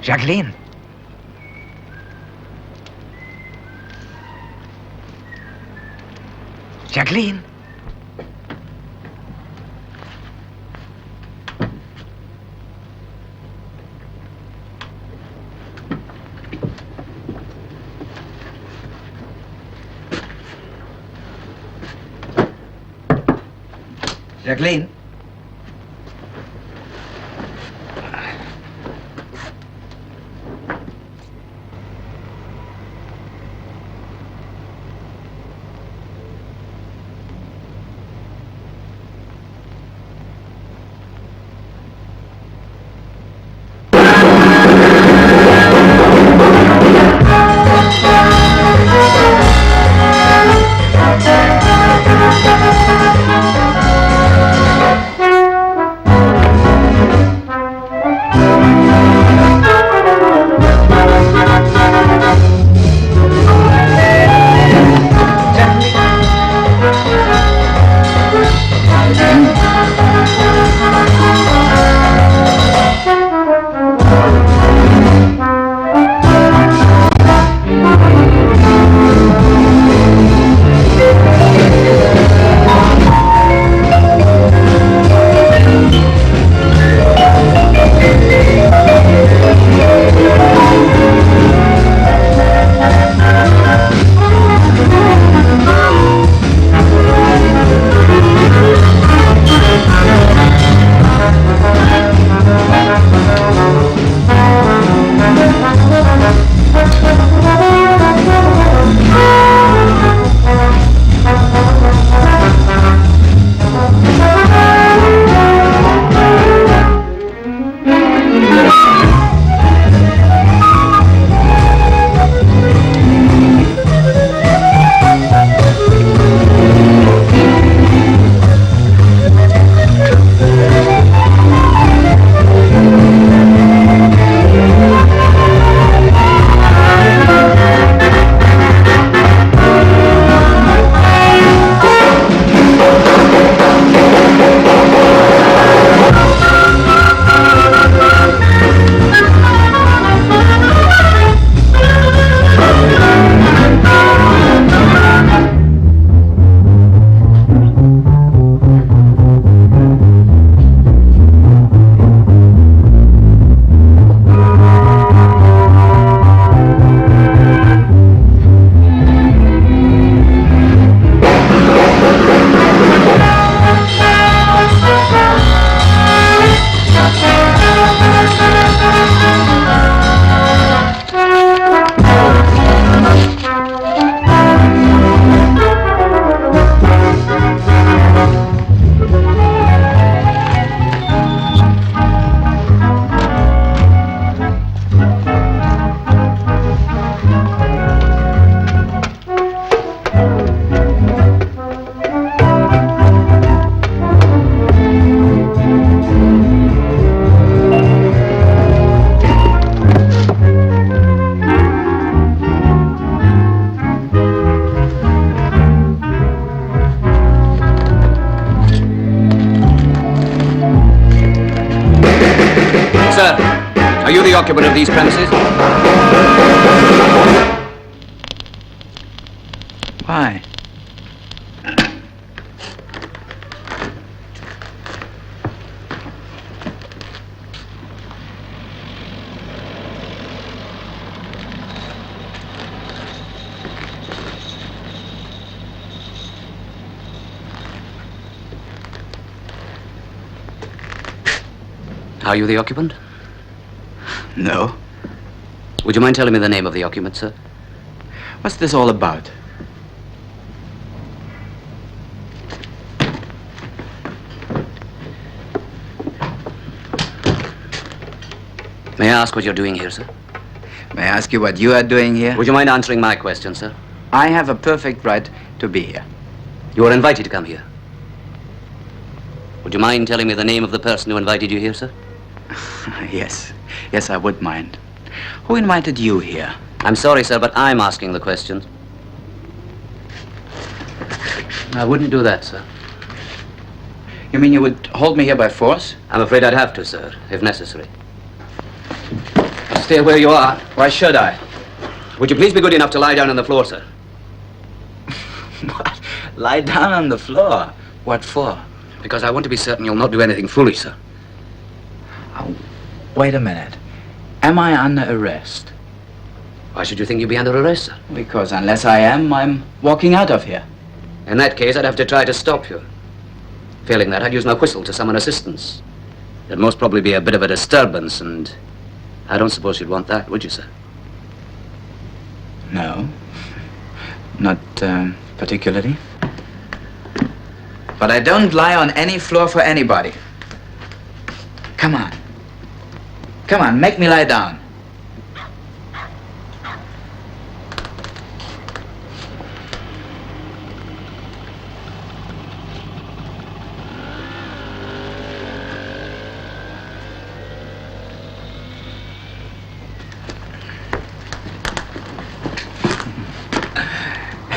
Jacqueline. Jacqueline. Jacqueline. Are you the occupant of these premises? Why? Are you the occupant? No. Would you mind telling me the name of the occupant, sir? What's this all about? May I ask what you're doing here, sir? May I ask you what you are doing here? Would you mind answering my question, sir? I have a perfect right to be here. You were invited to come here. Would you mind telling me the name of the person who invited you here, sir? Yes. Yes, I would mind. Who invited you here? I'm sorry, sir, but I'm asking the questions. I wouldn't do that, sir. You mean you would hold me here by force? I'm afraid I'd have to, sir, if necessary. What's stay where you are. Why should I? Would you please be good enough to lie down on the floor, sir? What? Lie down on the floor? What for? Because I want to be certain you'll not do anything foolish, sir. Oh, wait a minute. Am I under arrest? Why should you think you'd be under arrest, sir? Because unless I am, I'm walking out of here. In that case, I'd have to try to stop you. Failing that, I'd use my whistle to summon assistance. There'd most probably be a bit of a disturbance, and I don't suppose you'd want that, would you, sir? No. Not particularly. But I don't lie on any floor for anybody. Come on. Come on, make me lie down.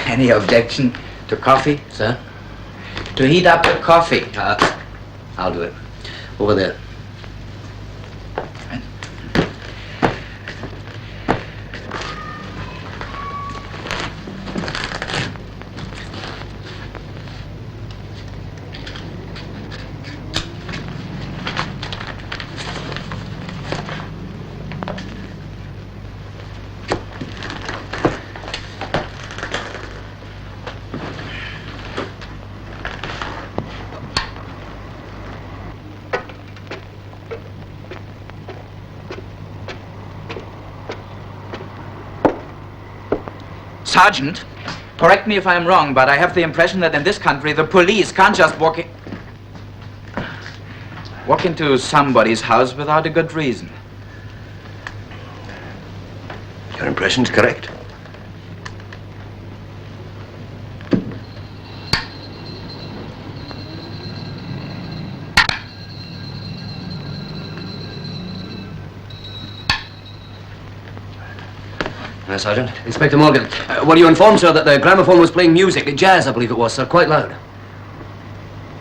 Any objection to coffee? Sir? To heat up the coffee. I'll do it. Over there. Sergeant, correct me if I'm wrong, but I have the impression that in this country the police can't just walk into somebody's house without a good reason. Your impression's correct. Sergeant. Inspector Morgan. Were you informed, sir, that the gramophone was playing music, jazz, I believe it was, sir, quite loud?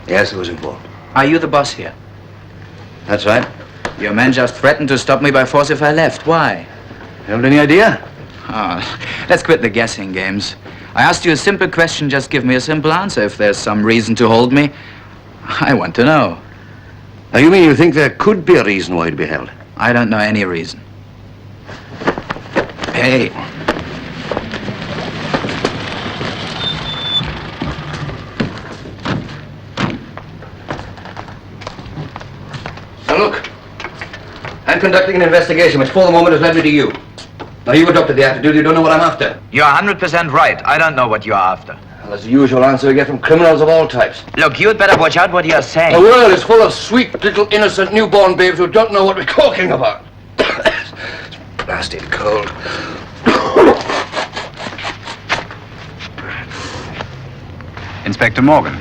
Yes, I was informed. Are you the boss here? That's right. Your man just threatened to stop me by force if I left. Why? You haven't any idea? Oh, let's quit the guessing games. I asked you a simple question, just give me a simple answer. If there's some reason to hold me, I want to know. Now, you mean you think there could be a reason why you'd be held? I don't know any reason. Hey. Now look, I'm conducting an investigation which for the moment has led me to you. Now you've adopted the attitude, you don't know what I'm after. You're 100% right. I don't know what you're after. Well, that's the usual answer we get from criminals of all types. Look, you'd better watch out what you're saying. The world is full of sweet, little, innocent newborn babes who don't know what we're talking about. It's blasted cold. Inspector Morgan,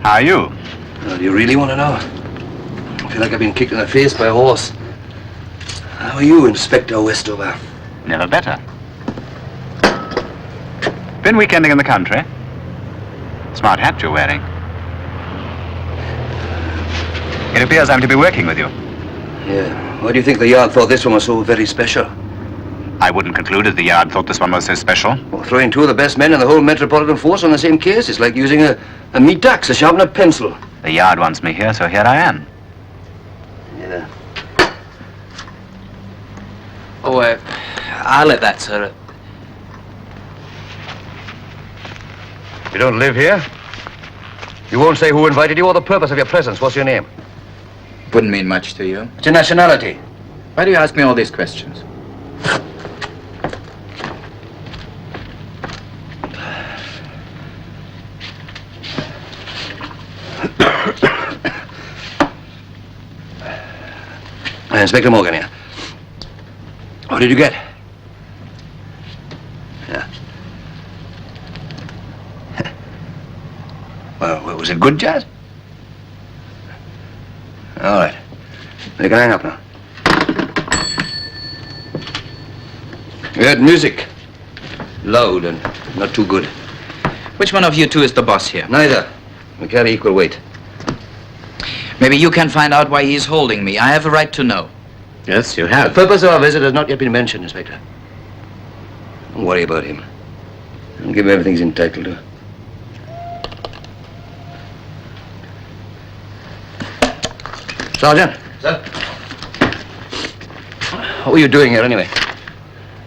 how are you? Well, do you really want to know? I feel like I've been kicked in the face by a horse. How are you, Inspector Westover? Never better. Been weekending in the country? Smart hat you're wearing. It appears I'm to be working with you. Yeah. Why do you think the Yard thought this one was so very special? I wouldn't conclude that the Yard thought this one was so special. Well, throwing two of the best men in the whole Metropolitan Force on the same case is like using a meat axe to sharpen a pencil. The Yard wants me here, so here I am. Yeah. Oh, I'll let that, sir. You don't live here? You won't say who invited you or the purpose of your presence. What's your name? Wouldn't mean much to you. What's your nationality? Why do you ask me all these questions? Inspector Morgan here. What did you get? Yeah. Well, was it good jazz? All right. You can hang up now. We heard music. Loud and not too good. Which one of you two is the boss here? Neither. We carry equal weight. Maybe you can find out why he's holding me. I have a right to know. Yes, you The have. purpose of our visit has not yet been mentioned, Inspector. Don't worry about him. I'll give him everything he's entitled to. Sergeant. Sir? What were you doing here, anyway?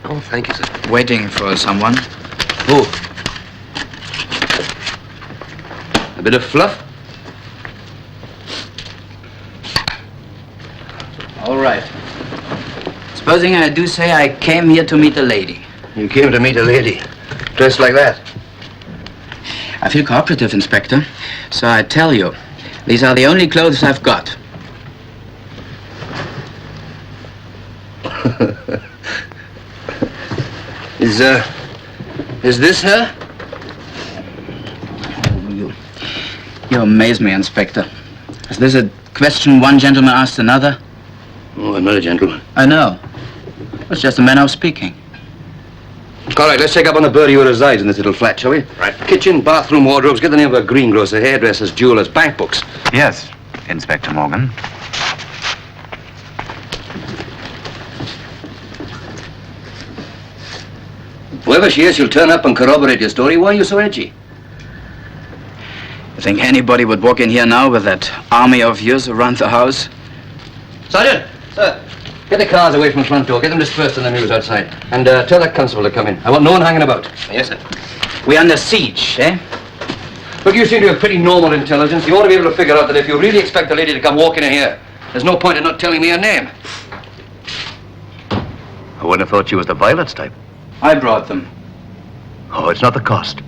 Oh, thank you, sir. Waiting for someone. Who? A bit of fluff? All right. Supposing I do say I came here to meet a lady. You came to meet a lady, dressed like that. I feel cooperative, Inspector. So I tell you, these are the only clothes I've got. Is this her? You amaze me, Inspector. Is this a question one gentleman asked another? Oh, I'm not a gentleman. I know. It's just a manner of speaking. All right, let's check up on the birdie who resides in this little flat, shall we? Right. Kitchen, bathroom, wardrobes, get the name of a greengrocer, hairdressers, jewelers, bank books. Yes, Inspector Morgan. Whoever she is, she'll turn up and corroborate your story. Why are you so edgy? You think anybody would walk in here now with that army of yours around the house? Sergeant! Sir! Get the cars away from the front door. Get them dispersed in the mews outside. And tell that constable to come in. I want no one hanging about. Yes, sir. We're under siege, eh? Look, you seem to have pretty normal intelligence. You ought to be able to figure out that if you really expect the lady to come walking in here, there's no point in not telling me her name. I wouldn't have thought she was the violets type. I brought them. Oh, it's not the cost.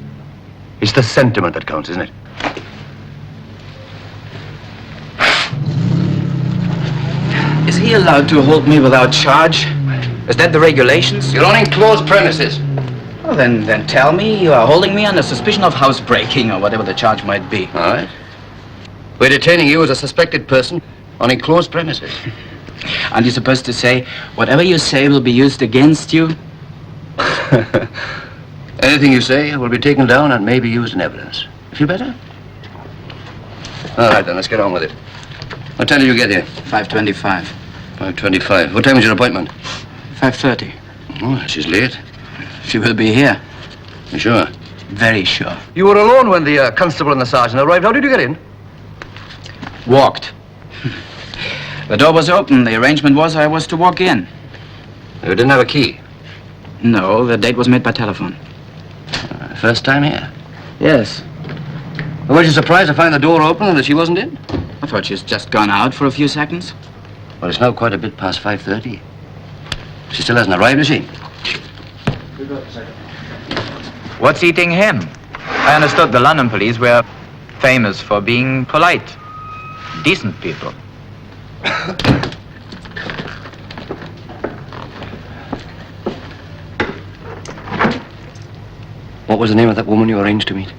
It's the sentiment that counts, isn't it? Is he allowed to hold me without charge? Is that the regulations? You're on enclosed premises. Well, then tell me you are holding me under suspicion of housebreaking or whatever the charge might be. All right. We're detaining you as a suspected person on enclosed premises. Aren't you supposed to say, whatever you say will be used against you? Anything you say will be taken down and may be used in evidence. You feel better? All right, then, let's get on with it. What time did you get here? 5:25. 5:25. What time was your appointment? 5:30. Oh, she's late. She will be here. You sure? Very sure. You were alone when the constable and the sergeant arrived. How did you get in? Walked. The door was open. The arrangement was I was to walk in. You didn't have a key. No, the date was made by telephone. First time here. Yes. Were you surprised to find the door open and that she wasn't in? I thought she's just gone out for a few seconds. Well, it's now quite a bit past 5:30. She still hasn't arrived, has she? What's eating him? I understood the London police were famous for being polite, decent people. What was the name of that woman you arranged to meet?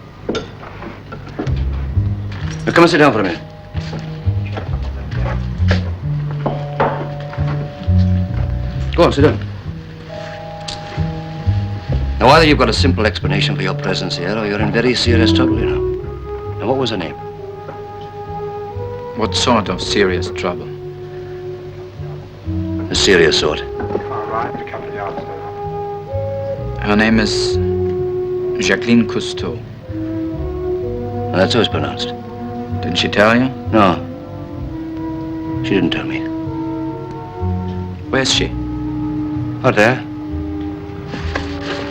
Now, come and sit down for a minute. Go on, sit down. Now, either you've got a simple explanation for your presence here, or you're in very serious trouble, you know. Now, what was her name? What sort of serious trouble? The serious sort. Her name is Jacqueline Cousteau. Now, that's how it's pronounced. Didn't she tell you? No. She didn't tell me. Where's she? Out there.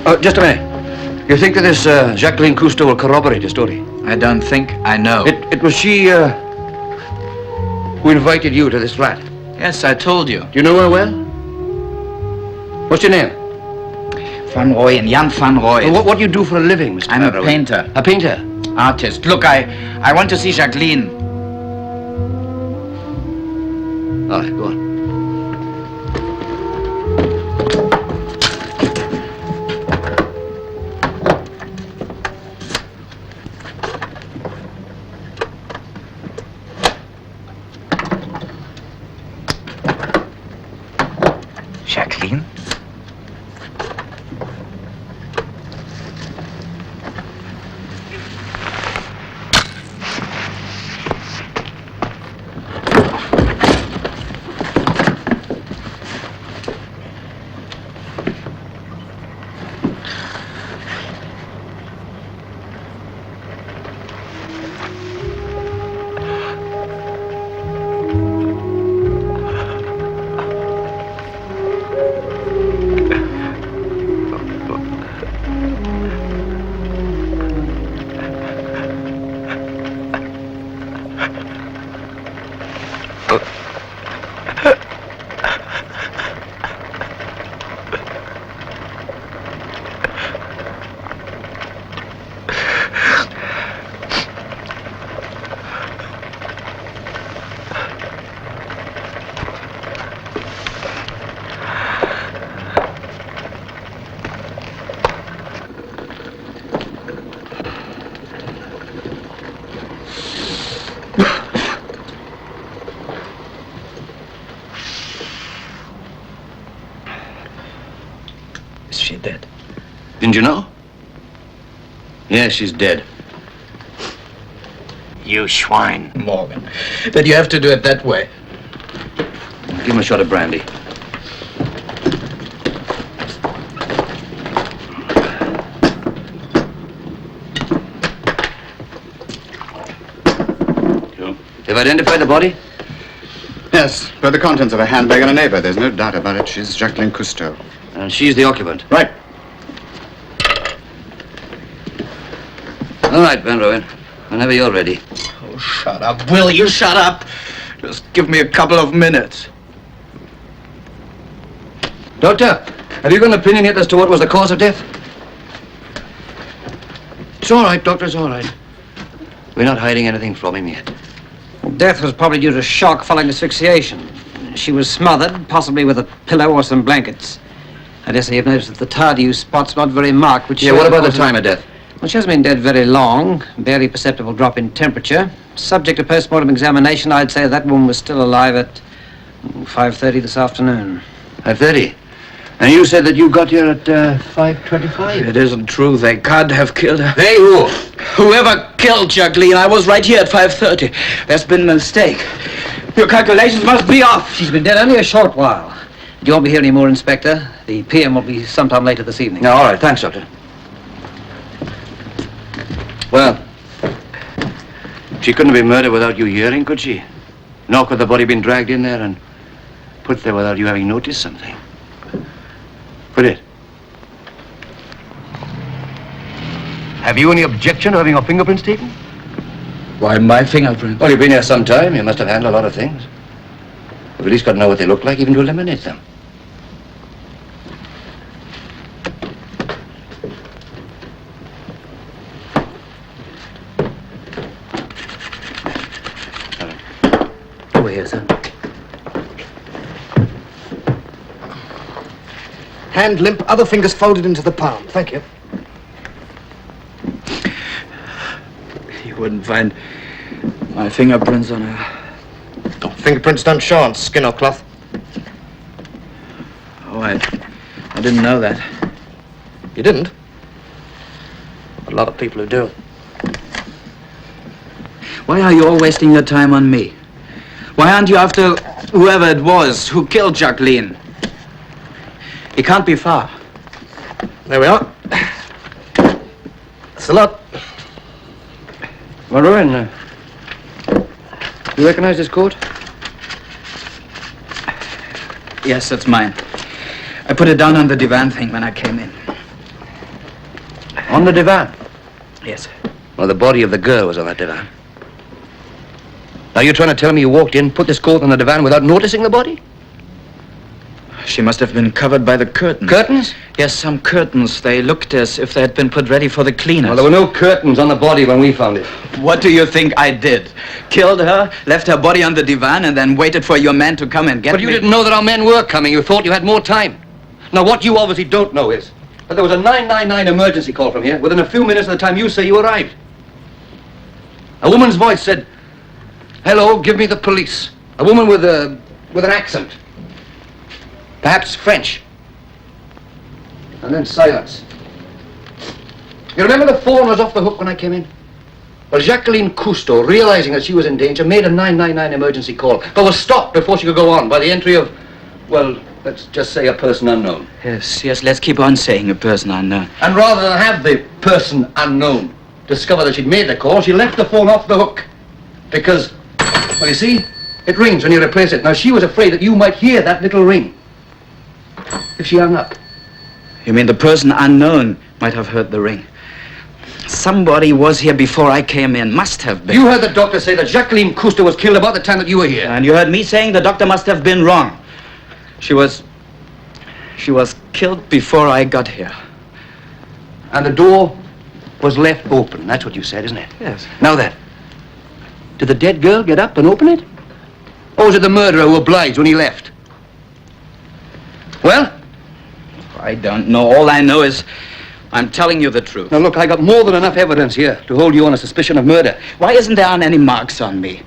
Oh, just a minute. You think that this Jacqueline Cousteau will corroborate your story? I don't think I know. It was she who invited you to this flat. Yes, I told you. Do you know her well? What's your name? Van Rooyer, Jan Van Rooyer. What do you do for a living, Mr. I'm a Van Rooyer? painter. A painter? Artist. Look, I want to see Jacqueline. All right, go on. Jacqueline? Is she dead? Didn't you know? Yes, she's dead. You swine. Morgan, did you have to do it that way? Give him a shot of brandy. They've identified the body? Yes, by the contents of a handbag and a neighbor. There's no doubt about it. She's Jacqueline Cousteau. And she's the occupant. Right. All right, Ben Rooyer. Whenever you're ready. Oh, shut up. Will you shut up? Just give me a couple of minutes. Doctor, have you got an opinion yet as to what was the cause of death? It's all right, Doctor, it's all right. We're not hiding anything from him yet. Death was probably due to shock following asphyxiation. She was smothered, possibly with a pillow or some blankets. I dare say you've noticed that the tardieu spot's not very marked, which... Yeah, what about the time of death? Well, she hasn't been dead very long. Barely perceptible drop in temperature. Subject to post-mortem examination, I'd say that woman was still alive at 5:30 this afternoon. 5:30? And you said that you got here at 5:25? It isn't true. They can't have killed her. Hey, who? Whoever killed Jacqueline, I was right here at 5:30. There's been a mistake. Your calculations must be off. She's been dead only a short while. You won't be here anymore, Inspector. The PM will be sometime later this evening. No, all right, thanks, Doctor. Well, she couldn't have been murdered without you hearing, could she? Nor could the body been dragged in there and put there without you having noticed something. Put it. Have you any objection to having your fingerprints taken? Why, my fingerprint? Well, you've been here some time. You must have handled a lot of things. You've at least got to know what they look like, even to eliminate them. Over here, sir. Hand limp, other fingers folded into the palm. Thank you. You wouldn't find my fingerprints on her. Fingerprints don't show on skin or cloth. Oh, I didn't know that. You didn't? A lot of people who do. Why are you all wasting your time on me? Why aren't you after whoever it was who killed Jacqueline? He can't be far. There we are. That's a lot. Well, Rooyer, you recognize this coat? Yes, that's mine. I put it down on the divan thing when I came in. On the divan? Yes. Well, the body of the girl was on that divan. Now, you're trying to tell me you walked in, put this coat on the divan without noticing the body? She must have been covered by the curtains. Curtains? Yes, some curtains. They looked as if they had been put ready for the cleaners. Well, there were no curtains on the body when we found it. What do you think I did? Killed her, left her body on the divan, and then waited for your man to come and get me? But you didn't know that our men were coming. You thought you had more time. Now, what you obviously don't know is that there was a 999 emergency call from here within a few minutes of the time you say you arrived. A woman's voice said, "Hello, give me the police." A woman with an accent. Perhaps French. And then silence. You remember the phone was off the hook when I came in? Well, Jacqueline Cousteau, realizing that she was in danger, made a 999 emergency call, but was stopped before she could go on by the entry of, well, let's just say a person unknown. Yes, let's keep on saying a person unknown. And rather than have the person unknown discover that she'd made the call, she left the phone off the hook. Because, well, you see, it rings when you replace it. Now, she was afraid that you might hear that little ring if she hung up. You mean the person unknown might have heard the ring? Somebody was here before I came in. Must have been. You heard the doctor say that Jacqueline Cousteau was killed about the time that you were here. And you heard me saying the doctor must have been wrong. She was killed before I got here. And the door was left open. That's what you said, isn't it? Yes. Now then, did the dead girl get up and open it? Or was it the murderer who obliged when he left? Well? I don't know. All I know is I'm telling you the truth. Now look, I got more than enough evidence here to hold you on a suspicion of murder. Why isn't there any marks on me?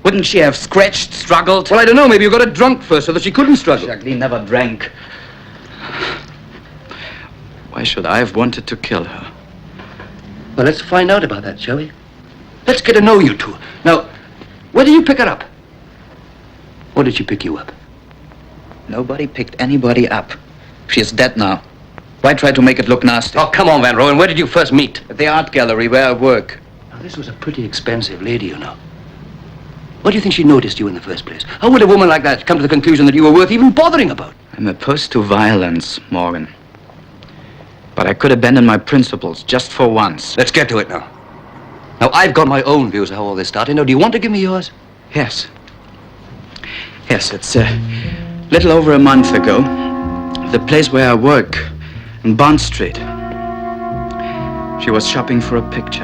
Wouldn't she have scratched, struggled? Well, I don't know. Maybe you got her drunk first so that she couldn't struggle. Jacqueline never drank. Why should I have wanted to kill her? Well, let's find out about that, shall we? Let's get to know you two. Now, where did you pick her up? Or did she pick you up? Nobody picked anybody up. She's dead now. Why try to make it look nasty? Oh, come on, Van Rooyer. Where did you first meet? At the art gallery where I work. Now, this was a pretty expensive lady, you know. What do you think she noticed you in the first place? How would a woman like that come to the conclusion that you were worth even bothering about? I'm opposed to violence, Morgan. But I could abandon my principles just for once. Let's get to it now. Now, I've got my own views of how all this started. Now, do you want to give me yours? Yes. Yes, it's a little over a month ago. The place where I work, in Bond Street. She was shopping for a picture.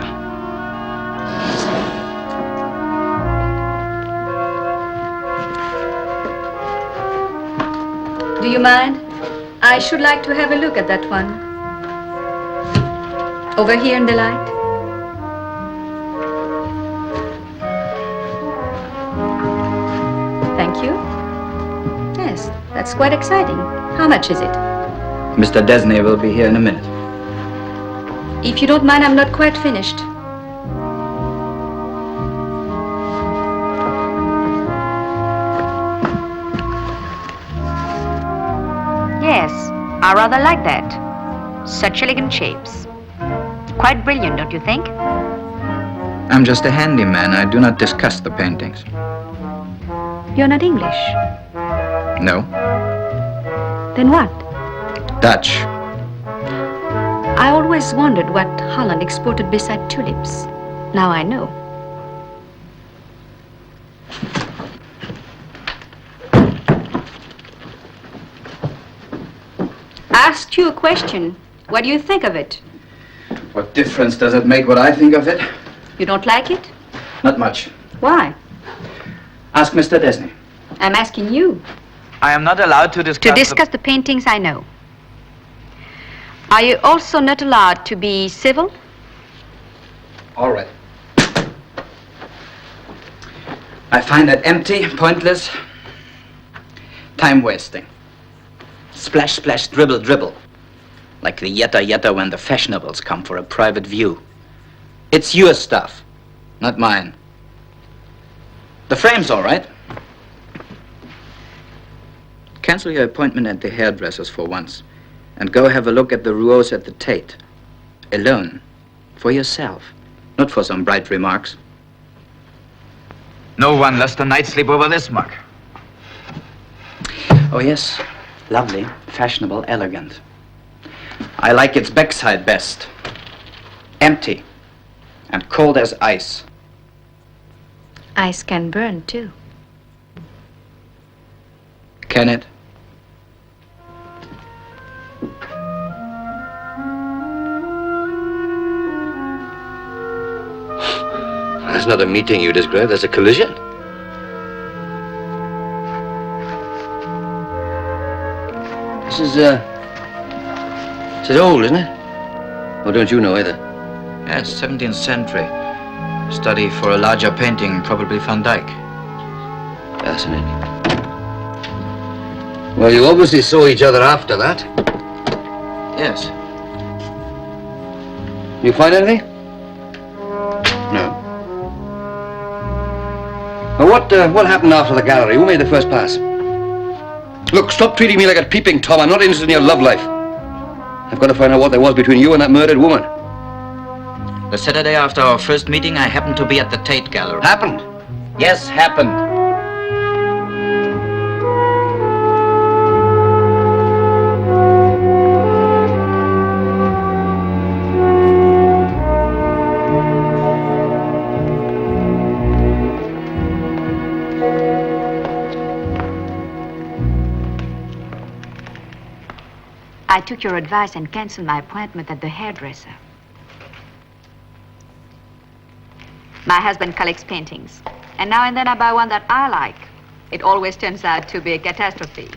Do you mind? I should like to have a look at that one. Over here in the light. Thank you. Yes, that's quite exciting. How much is it? Mr. Desney will be here in a minute. If you don't mind, I'm not quite finished. Yes, I rather like that. Such elegant shapes. Quite brilliant, don't you think? I'm just a handyman. I do not discuss the paintings. You're not English. No. Then what? Dutch. I always wondered what Holland exported beside tulips. Now I know. I asked you a question. What do you think of it? What difference does it make what I think of it? You don't like it? Not much. Why? Ask Mr. Desney. I'm asking you. I am not allowed to discuss... To discuss the paintings, I know. Are you also not allowed to be civil? All right. I find that empty, pointless, time-wasting. Splash, splash, dribble, dribble. Like the yetta when the fashionables come for a private view. It's your stuff, not mine. The frame's all right. Cancel your appointment at the hairdresser's for once and go have a look at the Rouaults at the Tate. Alone. For yourself. Not for some bright remarks. No one lost a night's sleep over this mug. Oh, yes. Lovely, fashionable, elegant. I like its backside best. Empty and cold as ice. Ice can burn, too. Can it? That's not a meeting you described. That's a collision. This is old, isn't it? Or don't you know either? Yes, 17th century. Study for a larger painting, probably Van Dyck. Fascinating. Well, you obviously saw each other after that. Yes. You find anything? No. Well, what happened after the gallery? Who made the first pass? Look, stop treating me like a peeping Tom. I'm not interested in your love life. I've got to find out what there was between you and that murdered woman. The Saturday after our first meeting, I happened to be at the Tate Gallery. Happened? Yes, happened. I took your advice and canceled my appointment at the hairdresser. My husband collects paintings, and now and then I buy one that I like. It always turns out to be a catastrophe.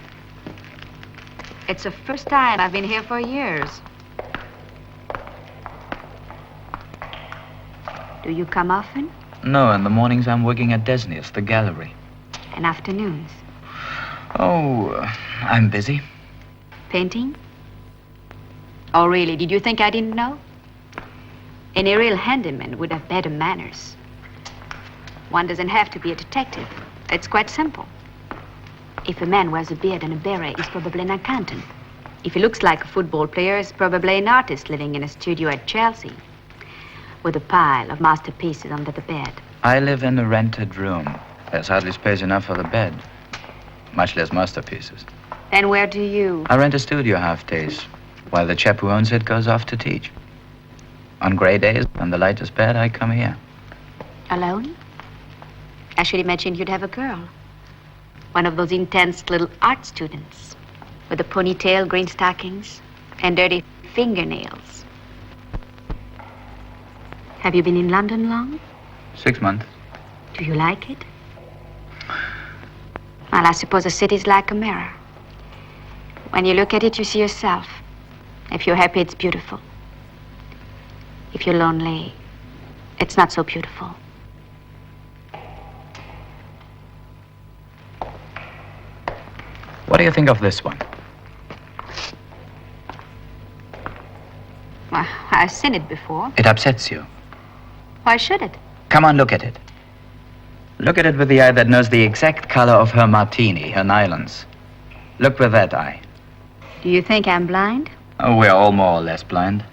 It's the first time I've been here for years. Do you come often? No, in the mornings I'm working at Desnius, the gallery. And afternoons? Oh, I'm busy. Painting? Oh, really? Did you think I didn't know? Any real handyman would have better manners. One doesn't have to be a detective. It's quite simple. If a man wears a beard and a beret, he's probably an accountant. If he looks like a football player, he's probably an artist living in a studio at Chelsea with a pile of masterpieces under the bed. I live in a rented room. There's hardly space enough for the bed, much less masterpieces. Then where do you? I rent a studio half days, while the chap who owns it goes off to teach. On gray days, when the light is bad, I come here. Alone? I should imagine you'd have a girl. One of those intense little art students with a ponytail, green stockings, and dirty fingernails. Have you been in London long? 6 months. Do you like it? Well, I suppose a city's like a mirror. When you look at it, you see yourself. If you're happy, it's beautiful. If you're lonely, it's not so beautiful. What do you think of this one? Well, I've seen it before. It upsets you. Why should it? Come on, look at it. Look at it with the eye that knows the exact color of her martini, her nylons. Look with that eye. Do you think I'm blind? Oh, we're all more or less blind.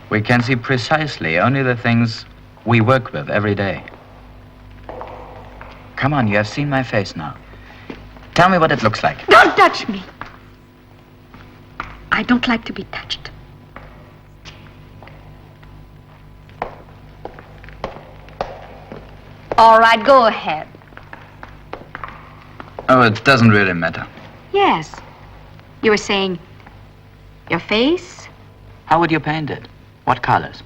We can see precisely only the things we work with every day. Come on, you have seen my face now. Tell me what it looks like. Don't touch me! I don't like to be touched. All right, go ahead. Oh, it doesn't really matter. Yes. You were saying your face? How would you paint it? What colors?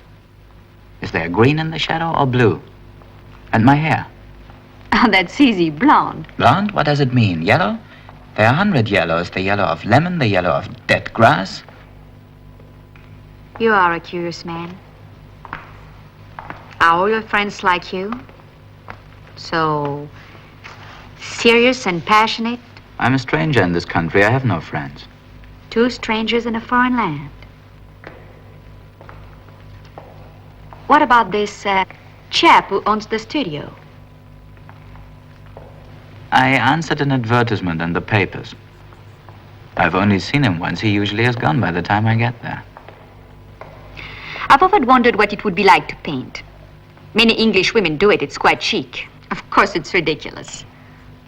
Is there green in the shadow or blue? And my hair? Oh, that's easy. Blonde. Blonde? What does it mean? Yellow? There are 100 yellows. The yellow of lemon, the yellow of dead grass. You are a curious man. Are all your friends like you? So serious and passionate? I'm a stranger in this country. I have no friends. Two strangers in a foreign land. What about this chap who owns the studio? I answered an advertisement in the papers. I've only seen him once. He usually is gone by the time I get there. I've often wondered what it would be like to paint. Many English women do it. It's quite chic. Of course, it's ridiculous.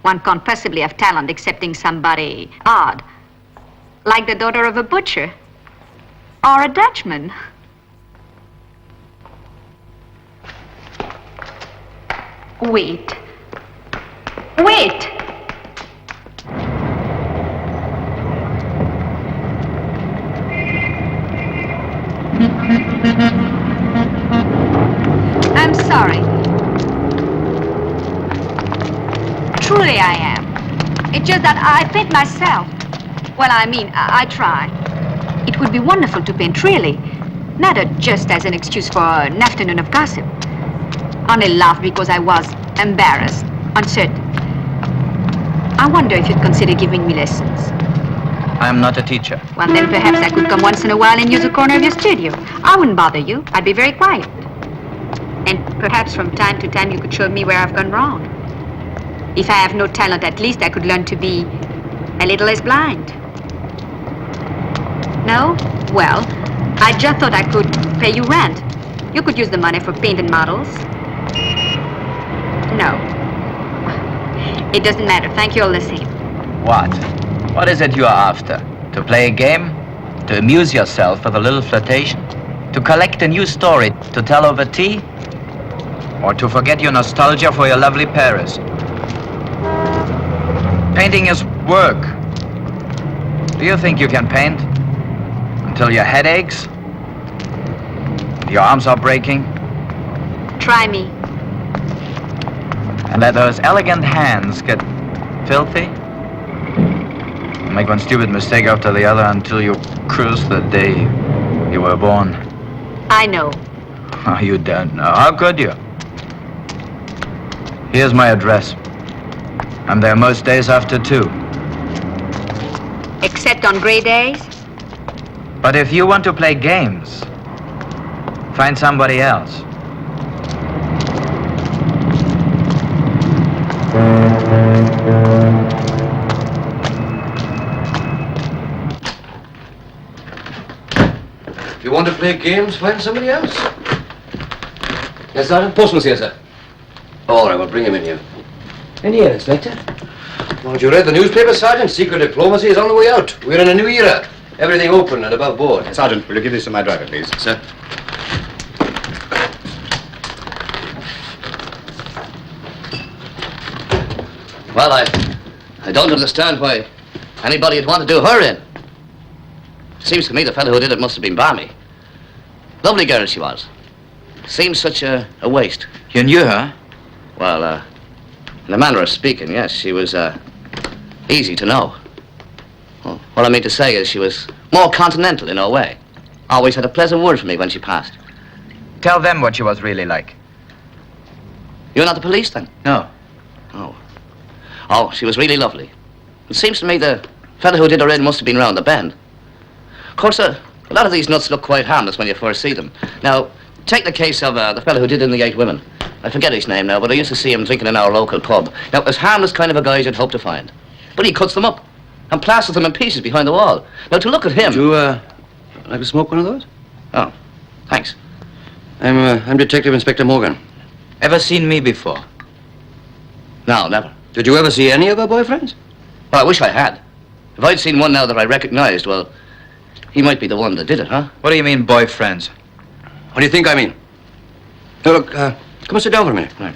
One can't possibly have talent excepting somebody odd, like the daughter of a butcher or a Dutchman. Wait. Wait! I'm sorry. Truly I am. It's just that I paint myself. Well, I mean, I try. It would be wonderful to paint, really. Not just as an excuse for an afternoon of gossip. Only laugh because I was embarrassed, uncertain. I wonder if you'd consider giving me lessons. I'm not a teacher. Well, then perhaps I could come once in a while and use a corner of your studio. I wouldn't bother you. I'd be very quiet. And perhaps from time to time you could show me where I've gone wrong. If I have no talent, at least I could learn to be a little less blind. No? Well, I just thought I could pay you rent. You could use the money for paint and models. No. It doesn't matter. Thank you all the same. What? What is it you are after? To play a game? To amuse yourself with a little flirtation? To collect a new story to tell over tea? Or to forget your nostalgia for your lovely Paris? Painting is work. Do you think you can paint? Until your head aches? Your arms are breaking? Try me. And let those elegant hands get filthy? Make one stupid mistake after the other until you curse the day you were born. I know. Oh, you don't know. How could you? Here's my address. I'm there most days after 2. Except on gray days? But if you want to play games, find somebody else. If you want to play games, find somebody else. Yes, Sergeant? Postman's here, sir. All right, we'll bring him in here. In here, Inspector. Well, you read the newspaper, Sergeant? Secret diplomacy is on the way out. We're in a new era. Everything open and above board. Sergeant, will you give this to my driver, please? Sir. Well, I don't understand why anybody would want to do her in. Seems to me the fellow who did it must have been balmy. Lovely girl she was. Seems such a waste. You knew her? Well, in a manner of speaking, yes, she was easy to know. Well, what I mean to say is she was more continental in her way. Always had a pleasant word for me when she passed. Tell them what she was really like. You're not the police, then? No. Oh. Oh, she was really lovely. It seems to me the fellow who did her in must have been round the bend. Of course, a lot of these nuts look quite harmless when you first see them. Now, take the case of the fellow who did in the 8 women. I forget his name now, but I used to see him drinking in our local pub. Now, as harmless kind of a guy as you'd hope to find. But he cuts them up and plasters them in pieces behind the wall. Now, to look at him... Would you, like to smoke one of those? Oh, thanks. I'm Detective Inspector Morgan. Ever seen me before? No, never. Did you ever see any of her boyfriends? Well, I wish I had. If I'd seen one now that I recognized, well, he might be the one that did it, huh? What do you mean, boyfriends? What do you think I mean? Now, look, come and sit down for a minute. Right.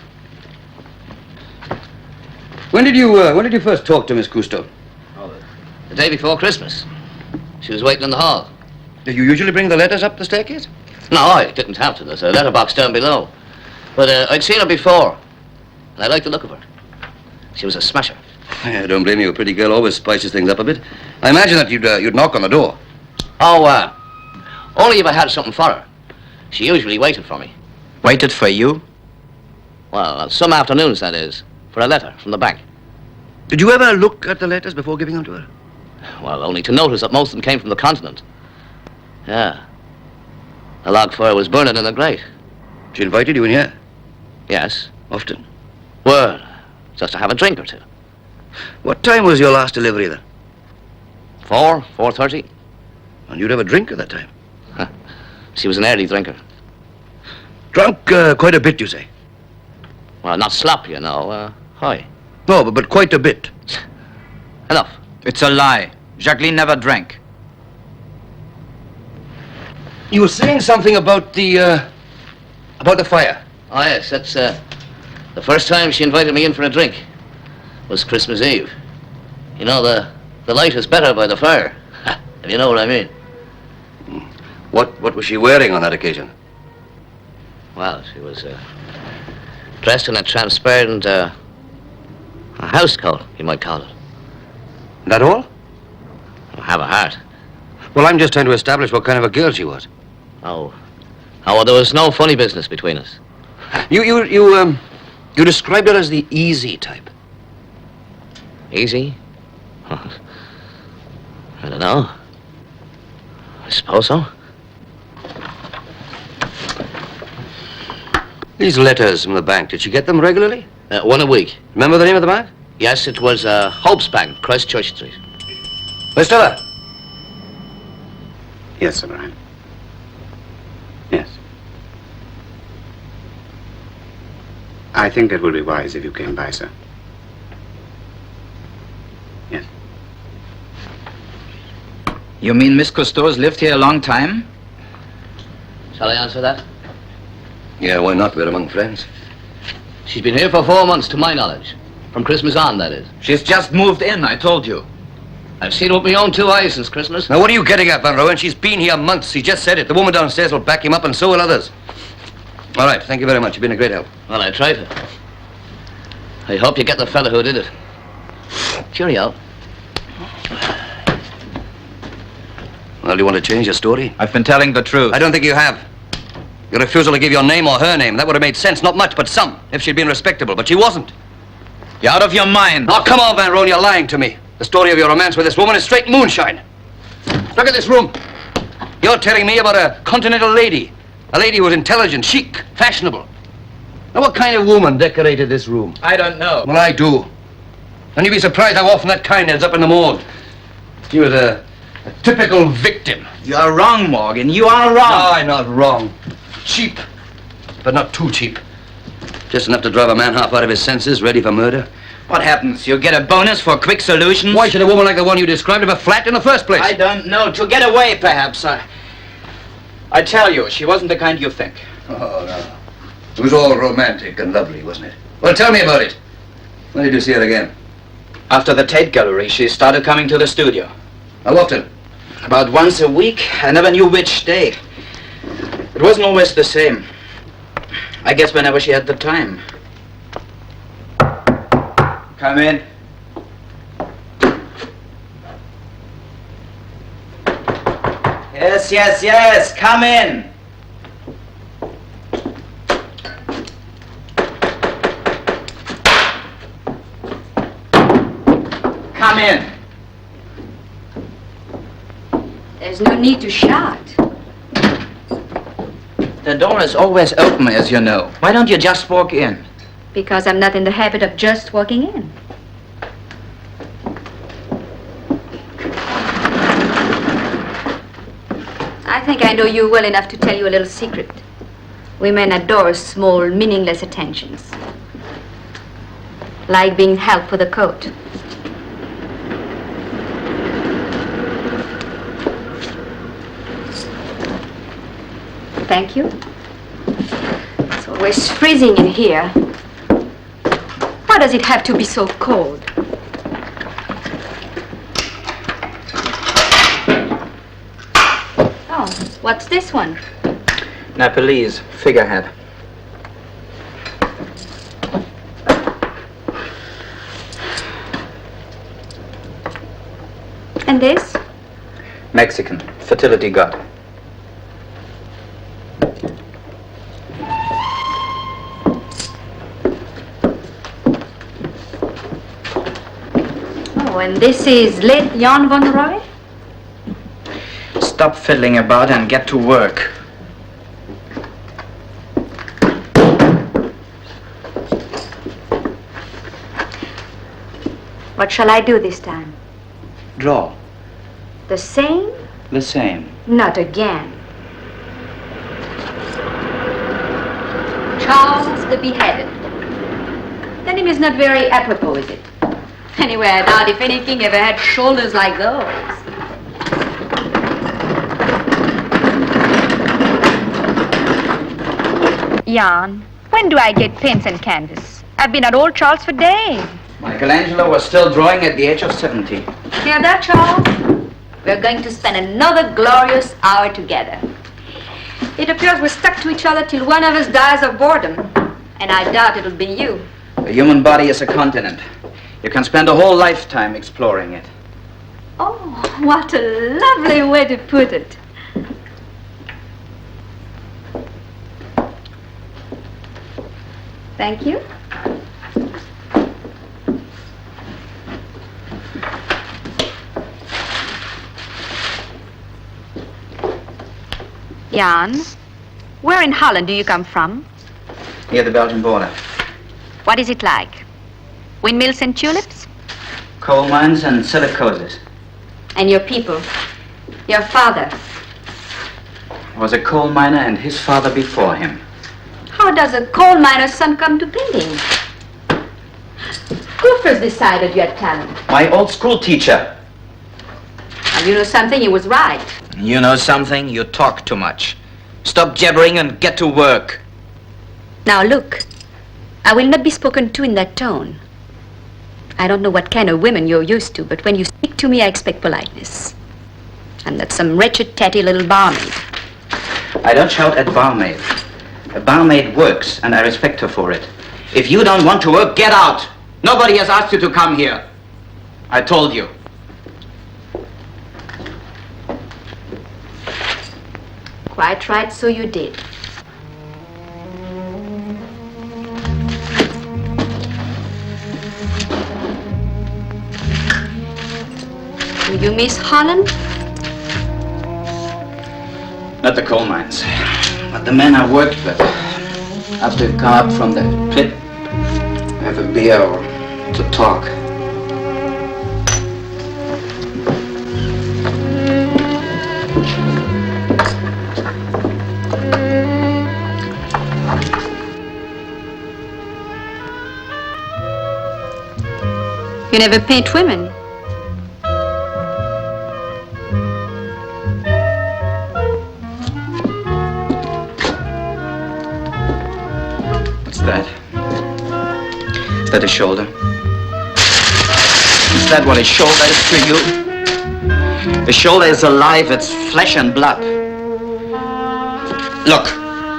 When did you first talk to Miss Cousteau? Oh, the day before Christmas. She was waiting in the hall. Do you usually bring the letters up the staircase? No, I didn't have to. There's a letterbox down below. But I'd seen her before, and I liked the look of her. She was a smasher. I don't blame you. A pretty girl always spices things up a bit. I imagine that you'd knock on the door. Oh, only if I had something for her. She usually waited for me. Waited for you? Well, some afternoons, that is, for a letter from the bank. Did you ever look at the letters before giving them to her? Well, only to notice that most of them came from the continent. Yeah. The log fire was burning in the grate. She invited you in here? Yes. Often? Well, just to have a drink or two. What time was your last delivery then? 4:30. And you'd have a drink at that time? Huh. She was an early drinker. Drunk quite a bit, you say? Well, not slop, you know. High. No, but quite a bit. Enough. It's a lie. Jacqueline never drank. You were saying something about the fire. Oh, yes, that's the first time she invited me in for a drink. Was Christmas Eve. You know, the light is better by the fire, if you know what I mean. What was she wearing on that occasion? Well, she was dressed in a transparent a house coat, you might call it. That all? Have a heart. Well, I'm just trying to establish what kind of a girl she was. Oh, well, there was no funny business between us. You described her as the easy type. Easy? I don't know. I suppose so. These letters from the bank, did she get them regularly? One a week. Remember the name of the bank? Yes, it was Hope's Bank, Christchurch Street. Miss Stella? Yes, Sir Brian. Yes. I think it would be wise if you came by, sir. Yes. You mean Miss Cousteau has lived here a long time? Shall I answer that? Yeah, why not? We're among friends. She's been here for 4 months, to my knowledge. From Christmas on, that is. She's just moved in, I told you. I've seen it with my own 2 eyes since Christmas. Now, what are you getting at, Van Rooyer? She's been here months. He just said it. The woman downstairs will back him up, and so will others. All right, thank you very much. You've been a great help. Well, I tried it. I hope you get the fella who did it. Cheerio. Well, do you want to change your story? I've been telling the truth. I don't think you have. Your refusal to give your name or her name, that would have made sense. Not much, but some, if she'd been respectable. But she wasn't. You're out of your mind. Oh, come on, Van Rooyer, you're lying to me. The story of your romance with this woman is straight moonshine. Look at this room. You're telling me about a continental lady. A lady who was intelligent, chic, fashionable. Now, what kind of woman decorated this room? I don't know. Well, I do. And you'd be surprised how often that kind ends up in the morgue. She was a typical victim. You're wrong, Morgan. You are No, wrong. I'm not wrong. Cheap, but not too cheap. Just enough to drive a man half out of his senses, ready for murder. What happens? You get a bonus for quick solutions? Why should a woman like the one you described have a flat in the first place? I don't know. To get away, perhaps. I tell you, she wasn't the kind you think. Oh, no. It was all romantic and lovely, wasn't it? Well, tell me about it. When did you see her again? After the Tate Gallery, she started coming to the studio. How often? About once a week. I never knew which day. It wasn't always the same. I guess whenever she had the time. Come in. Yes, yes, yes. Come in. Come in. There's no need to shout. The door is always open, as you know. Why don't you just walk in? Because I'm not in the habit of just walking in. I think I know you well enough to tell you a little secret. Women adore small, meaningless attentions. Like being helped with a coat. Thank you. It's always freezing in here. Why does it have to be so cold? Oh, what's this one? Nepalese figurehead. And this? Mexican fertility god. Oh, and this is late Jan Van Rooyer? Stop fiddling about and get to work. What shall I do this time? Draw. The same? The same. Not again. Charles the Beheaded. That name is not very apropos, is it? Anyway, I doubt if any king ever had shoulders like those. Jan, when do I get pens and canvas? I've been at Old Charles for days. Michelangelo was still drawing at the age of 70. Hear that, Charles? We're going to spend another glorious hour together. It appears we're stuck to each other till one of us dies of boredom. And I doubt it'll be you. The human body is a continent. You can spend a whole lifetime exploring it. Oh, what a lovely way to put it. Thank you. Jan, where in Holland do you come from? Near the Belgian border. What is it like? Windmills and tulips? Coal mines and silicoses. And your people. Your father. Was a coal miner and his father before him. How does a coal miner's son come to painting? Who first decided you had talent? My old school teacher. And you know something, he was right. You know something? You talk too much. Stop jabbering and get to work. Now look, I will not be spoken to in that tone. I don't know what kind of women you're used to, but when you speak to me, I expect politeness. I'm not some wretched, tatty little barmaid. I don't shout at barmaid. A barmaid works, and I respect her for it. If you don't want to work, get out. Nobody has asked you to come here. I told you. Quite right, so you did. Do you miss Holland? Not the coal mines, but the men I worked with. After you come up from the pit, have a beer or to talk. You never paint women. What's that? Is that a shoulder? Is that what a shoulder is to you? A shoulder is alive, it's flesh and blood. Look,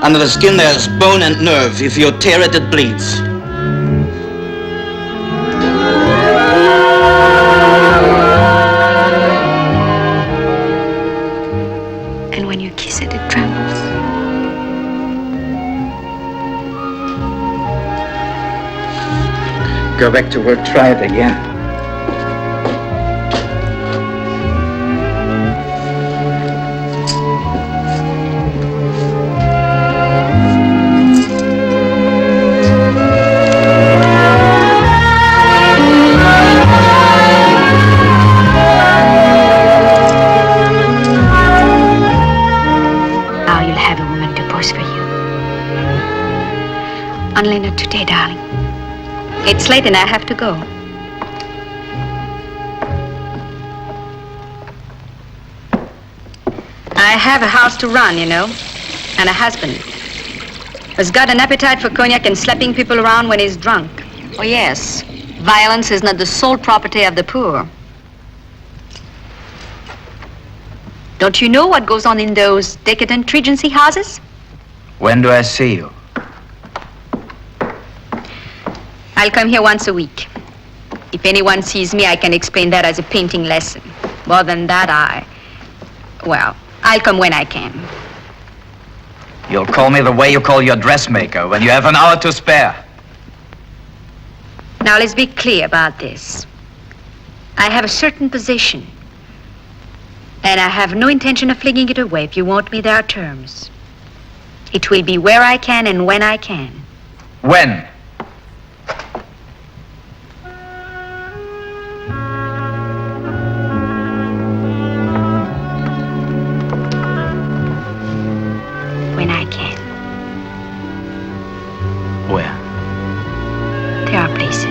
under the skin there's bone and nerve. If you tear it, it bleeds. And when you kiss it, it trembles. Go back to work, try it again. Now you'll have a woman to pose for you. Only not today, darling. It's late and I have to go. I have a house to run, you know, and a husband who's got an appetite for cognac and slapping people around when he's drunk. Oh, yes. Violence is not the sole property of the poor. Don't you know what goes on in those decadent Regency houses? When do I see you? I'll come here once a week. If anyone sees me, I can explain that as a painting lesson. More than that, well, I'll come when I can. You'll call me the way you call your dressmaker when you have an hour to spare. Now, let's be clear about this. I have a certain position, and I have no intention of flinging it away. If you want me, there are terms. It will be where I can and when I can. When? When I can. Where? There are places.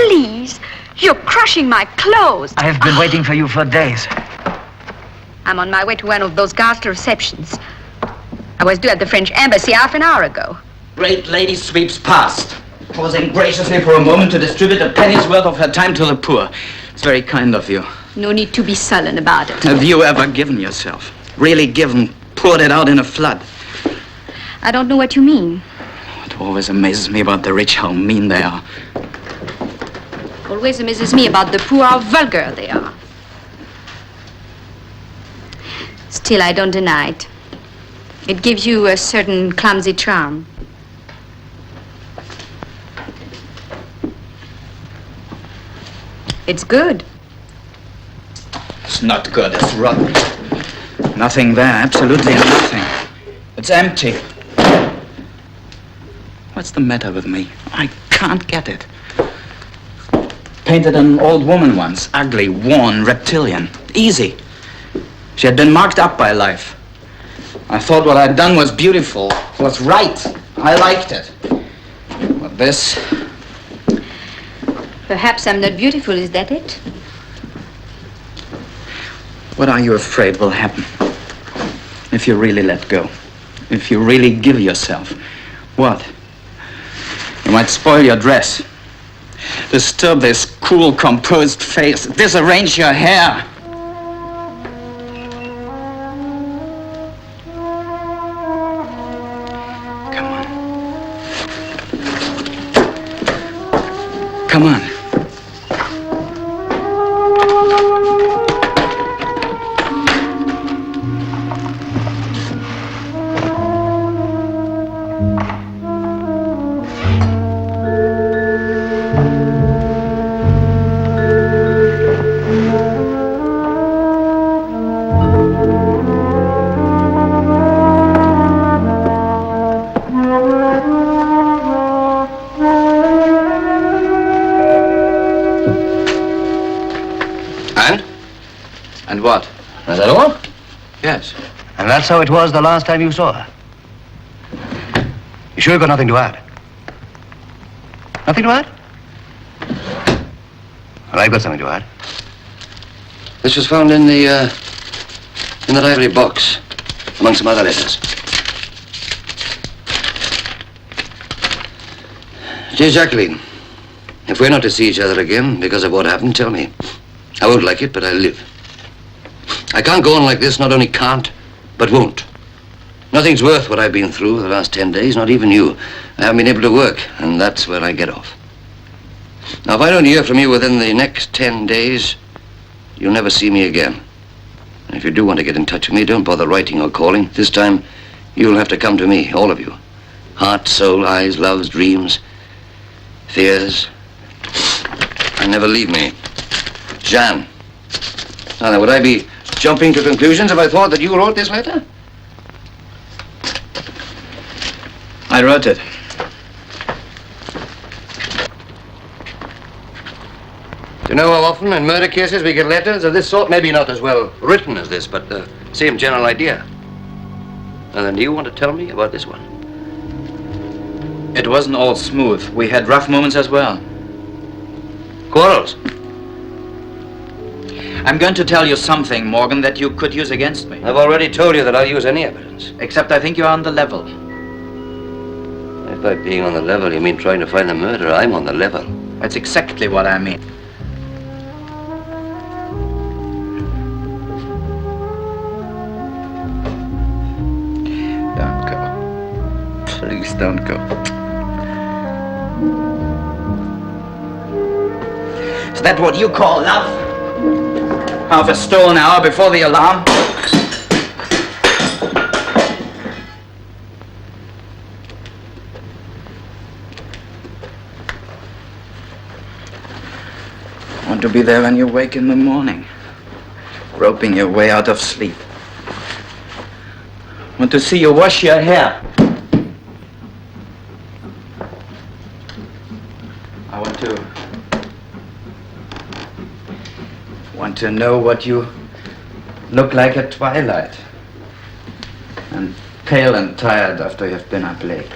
please. You're crushing my clothes. I have been waiting for you for days. I'm on my way to one of those ghastly receptions. I was due at the French embassy half an hour ago. Great lady sweeps past, pausing graciously for a moment to distribute a penny's worth of her time to the poor. It's very kind of you. No need to be sullen about it. Have you ever given yourself? Really given, poured it out in a flood? I don't know what you mean. It always amazes me about the rich how mean they are. Always amazes me about the poor how vulgar they are. Still, I don't deny it. It gives you a certain clumsy charm. It's good. It's not good, it's rotten. Nothing there, absolutely nothing. It's empty. What's the matter with me? I can't get it. Painted an old woman once, ugly, worn, reptilian. Easy. She had been marked up by life. I thought what I'd done was beautiful, was right. I liked it. But this... Perhaps I'm not beautiful, is that it? What are you afraid will happen? If you really let go. If you really give yourself. What? You might spoil your dress. Disturb this cool, composed face. Disarrange your hair. Come on. Come on. And what? Is that all? Yes. And that's how it was the last time you saw her? You sure got nothing to add? Nothing to add? Well, I've got something to add. This was found in that ivory box, among some other letters. Dear Jacqueline, if we're not to see each other again because of what happened, tell me. I won't like it, but I'll live. I can't go on like this, not only can't, but won't. Nothing's worth what I've been through the last 10 days, not even you. I haven't been able to work, and that's where I get off. Now, if I don't hear from you within the next 10 days, you'll never see me again. And if you do want to get in touch with me, don't bother writing or calling. This time, you'll have to come to me, all of you. Heart, soul, eyes, loves, dreams, fears. And never leave me. Jan. Now, would I be jumping to conclusions if I thought that you wrote this letter? I wrote it. Do you know how often in murder cases we get letters of this sort? Maybe not as well written as this, but the same general idea. And then do you want to tell me about this one? It wasn't all smooth. We had rough moments as well. Quarrels? I'm going to tell you something, Morgan, that you could use against me. I've already told you that I'll use any evidence. Except I think you're on the level. If by being on the level you mean trying to find the murderer, I'm on the level. That's exactly what I mean. Don't go. Please don't go. Is that what you call love? Half a stolen hour before the alarm? Want to be there when you wake in the morning, groping your way out of sleep. Want to see you wash your hair. I want to know what you look like at twilight. And pale and tired after you've been up late.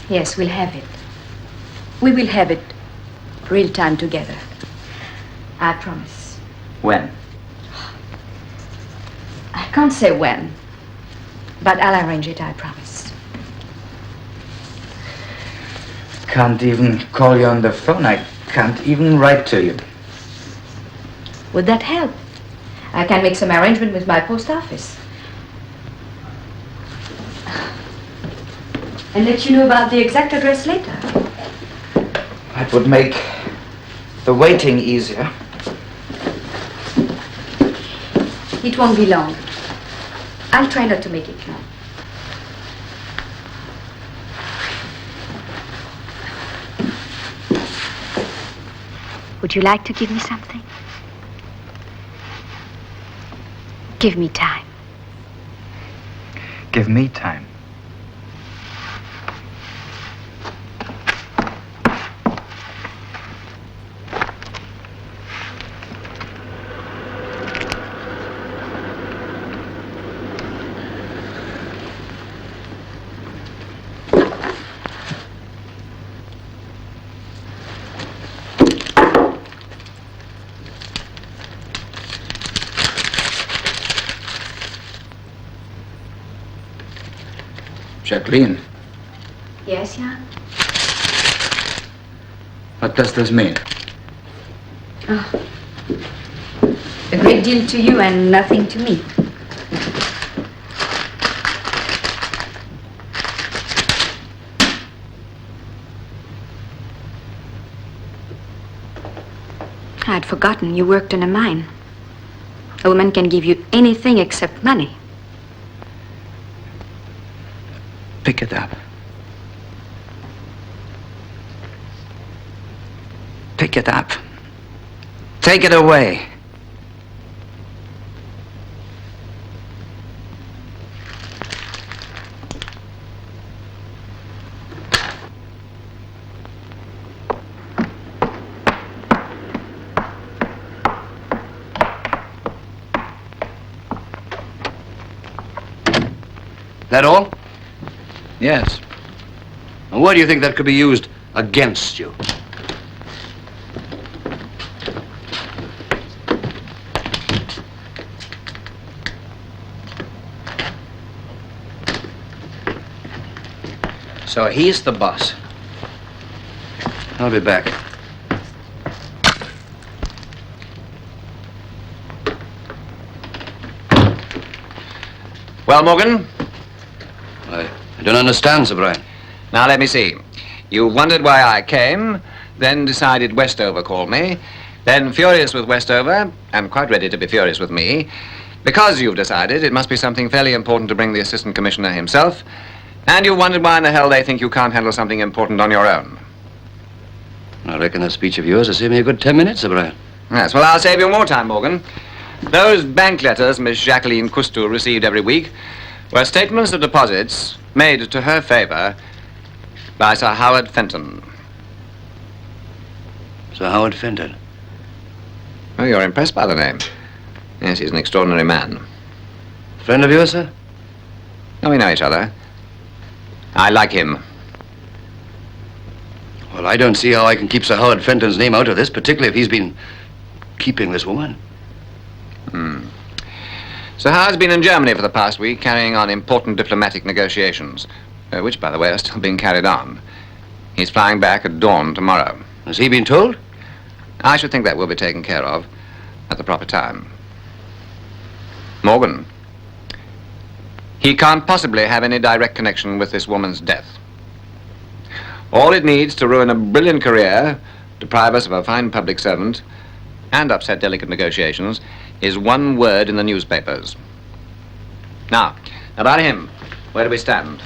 Yes, we'll have it. We will have it. Real time together. I promise. When? I can't say when, but I'll arrange it, I promise. Can't even call you on the phone. I can't even write to you. Would that help? I can make some arrangement with my post office. And let you know about the exact address later. That would make the waiting easier. It won't be long. I'll try not to make it long. Would you like to give me something? Give me time. Give me time. Jacqueline, Yes, Jan? what does this mean? Oh. A great deal to you and nothing to me. I'd forgotten you worked in a mine. A woman can give you anything except money. Pick it up. Pick it up. Take it away. That all? Yes. And why do you think that could be used against you? So he's the boss. I'll be back. Well, Morgan? I don't understand, Sir Brian. Now, let me see. You wondered why I came, then decided Westover called me, then furious with Westover, and quite ready to be furious with me. Because you've decided it must be something fairly important to bring the Assistant Commissioner himself, and you wondered why in the hell they think you can't handle something important on your own. I reckon that speech of yours has saved me a good 10 minutes, Sir Brian. Yes, well, I'll save you more time, Morgan. Those bank letters Miss Jacqueline Cousteau received every week were statements of deposits made to her favor by Sir Howard Fenton. Sir Howard Fenton? Oh, you're impressed by the name. Yes, he's an extraordinary man. Friend of yours, sir? Oh, we know each other. I like him. Well, I don't see how I can keep Sir Howard Fenton's name out of this, particularly if he's been keeping this woman. Sir Howard's been in Germany for the past week, carrying on important diplomatic negotiations, which, by the way, are still being carried on. He's flying back at dawn tomorrow. Has he been told? I should think that will be taken care of at the proper time. Morgan, he can't possibly have any direct connection with this woman's death. All it needs to ruin a brilliant career, deprive us of a fine public servant, and upset delicate negotiations, is one word in the newspapers. Now, about him, where do we stand?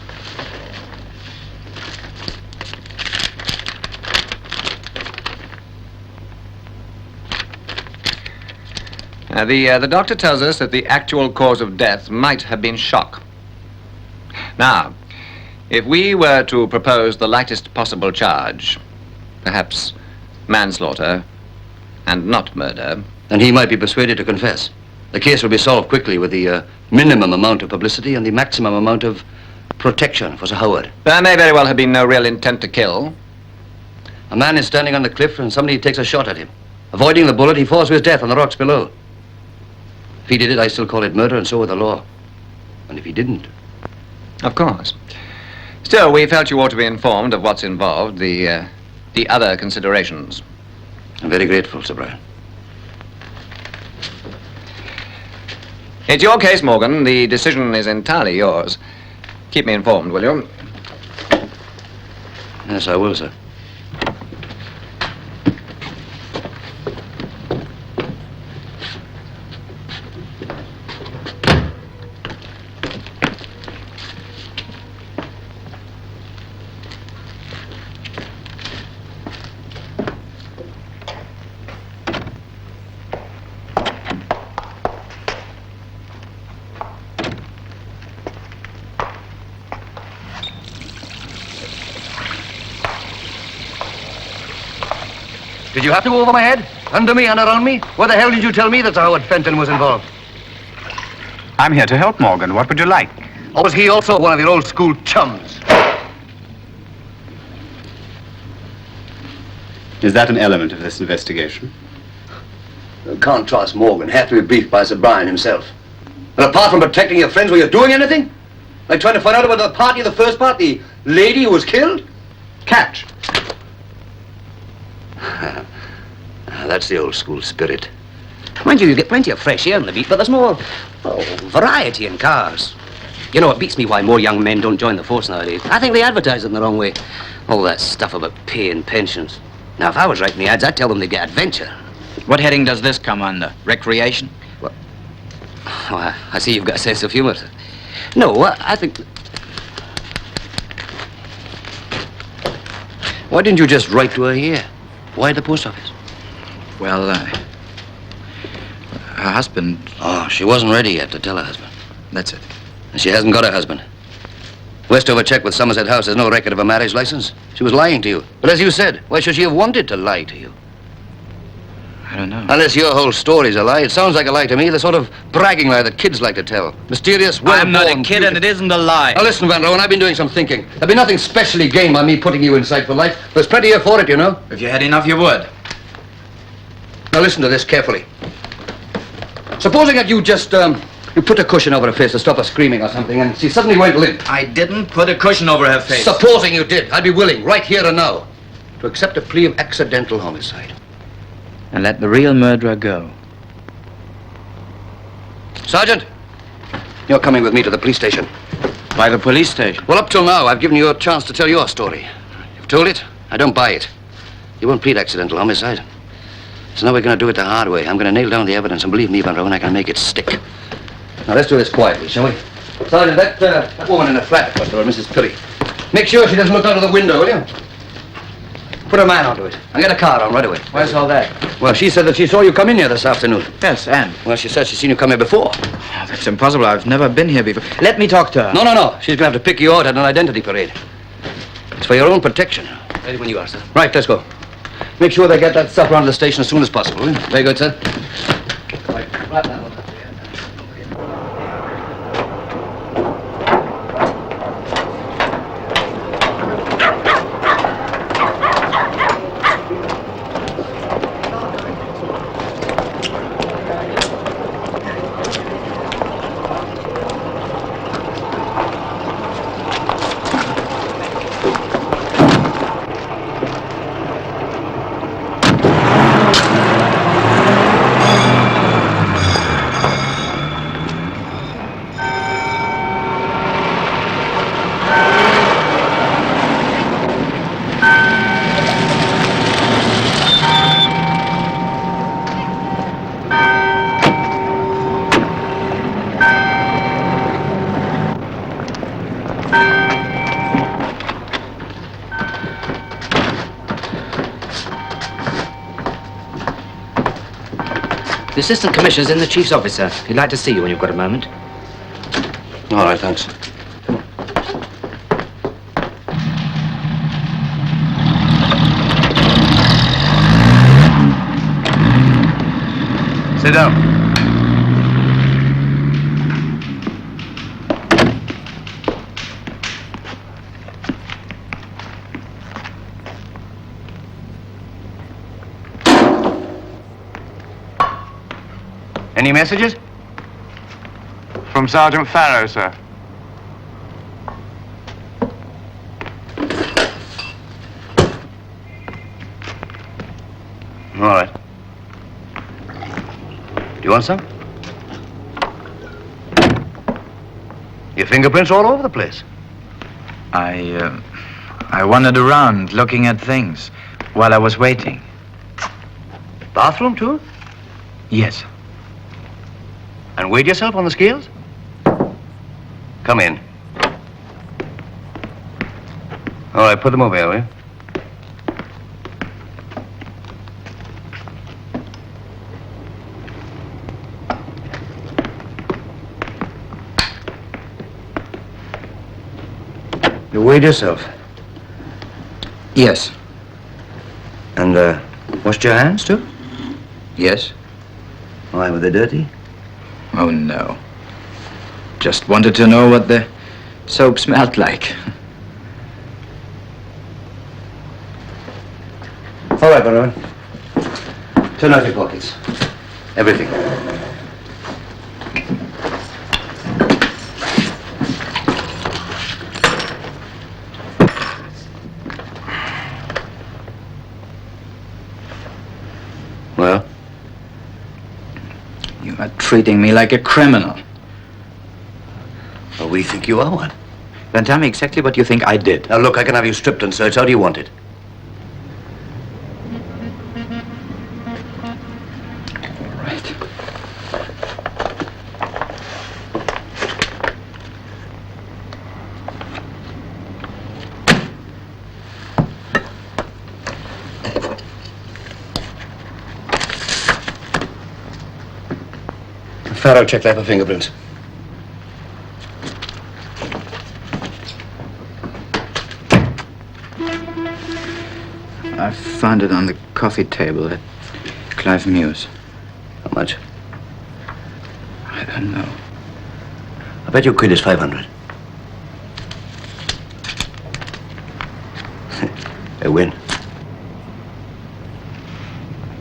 The doctor tells us that the actual cause of death might have been shock. Now, if we were to propose the lightest possible charge, perhaps manslaughter and not murder, then he might be persuaded to confess. The case will be solved quickly with the minimum amount of publicity and the maximum amount of protection for Sir Howard. there may very well have been no real intent to kill. A man is standing on the cliff and somebody takes a shot at him. Avoiding the bullet, he falls to his death on the rocks below. If he did it, I still call it murder, and so would the law. And if he didn't... Of course. Still, we felt you ought to be informed of what's involved, the other considerations. I'm very grateful, Sir Brian. It's your case, Morgan. The decision is entirely yours. Keep me informed, will you? Yes, I will, sir. Did you have to go over my head? Under me and around me? Where the hell did you tell me that Sir Howard Fenton was involved? I'm here to help Morgan. What would you like? Or was he also one of your old school chums? Is that an element of this investigation? You can't trust Morgan. Have to be briefed by Sir Brian himself. And apart from protecting your friends, were you doing anything? Like trying to find out about the party of the first part, the lady who was killed? Catch. That's the old school spirit. Mind you get plenty of fresh air on the beat, but there's more, variety in cars. You know, it beats me why more young men don't join the force nowadays. I think they advertise it in the wrong way. All that stuff about pay and pensions. Now, if I was writing the ads, I'd tell them they'd get adventure. What heading does this come under? Recreation? Well, I see you've got a sense of humor. No, I think... Why didn't you just write to her here? Why at the post office? Well, her husband... Oh, she wasn't ready yet to tell her husband. That's it. And she hasn't got a husband. Westover checked with Somerset House. There's no record of a marriage license. She was lying to you. But as you said, why should she have wanted to lie to you? I don't know. Unless your whole story's a lie. It sounds like a lie to me, the sort of bragging lie that kids like to tell. Mysterious, well-born... I'm not a kid, and it isn't a lie. Now listen, Van Rooyen, I've been doing some thinking. There'll be nothing specially gained by me putting you inside for life. There's plenty here for it, you know. If you had enough, you would. Now listen to this carefully. Supposing that you just, you put a cushion over her face to stop her screaming or something, and she suddenly went limp. I didn't put a cushion over her face. Supposing you did, I'd be willing, right here and now, to accept a plea of accidental homicide. And let the real murderer go. Sergeant, you're coming with me to the police station. By the police station? Well, up till now, I've given you a chance to tell your story. You've told it. I don't buy it. You won't plead accidental homicide. So now we're going to do it the hard way. I'm going to nail down the evidence, and believe me, Van Rooyen, I can make it stick. Now, let's do this quietly, shall we? Sergeant, that woman in the flat across the road, Mrs. Pilley. Make sure she doesn't look out of the window, will you? Put a man onto it, and get a car on right away. Where's all that? Well, she said that she saw you come in here this afternoon. Yes, and? Well, she said she's seen you come here before. Oh, that's impossible. I've never been here before. Let me talk to her. No. She's going to have to pick you out at an identity parade. It's for your own protection. Ready when you are, sir. Right, let's go. Make sure they get that stuff around to the station as soon as possible, will you? Very good, sir. Right now. The assistant commissioner's in the chief's office, sir. He'd like to see you when you've got a moment. All right, thanks. Sit down. Any messages? From Sergeant Farrow, sir. All right. Do you want some? Your fingerprints all over the place. I wandered around looking at things while I was waiting. Bathroom, too? Yes. And weighed yourself on the scales? Come in. All right, put them over here, will you? You weighed yourself? Yes. And, washed your hands, too? Yes. Why, were they dirty? Oh, no. Just wanted to know what the soap smelled like. All right, Van Rooyer. Turn out your pockets. Everything. Well? You are treating me like a criminal. Well, we think you are one. Then tell me exactly what you think I did. Now, look, I can have you stripped and searched. How do you want it? All right. Farrow checked that for fingerprints. I found it on the coffee table at Clive Mews. How much? I don't know. I bet your quid is 500. A win.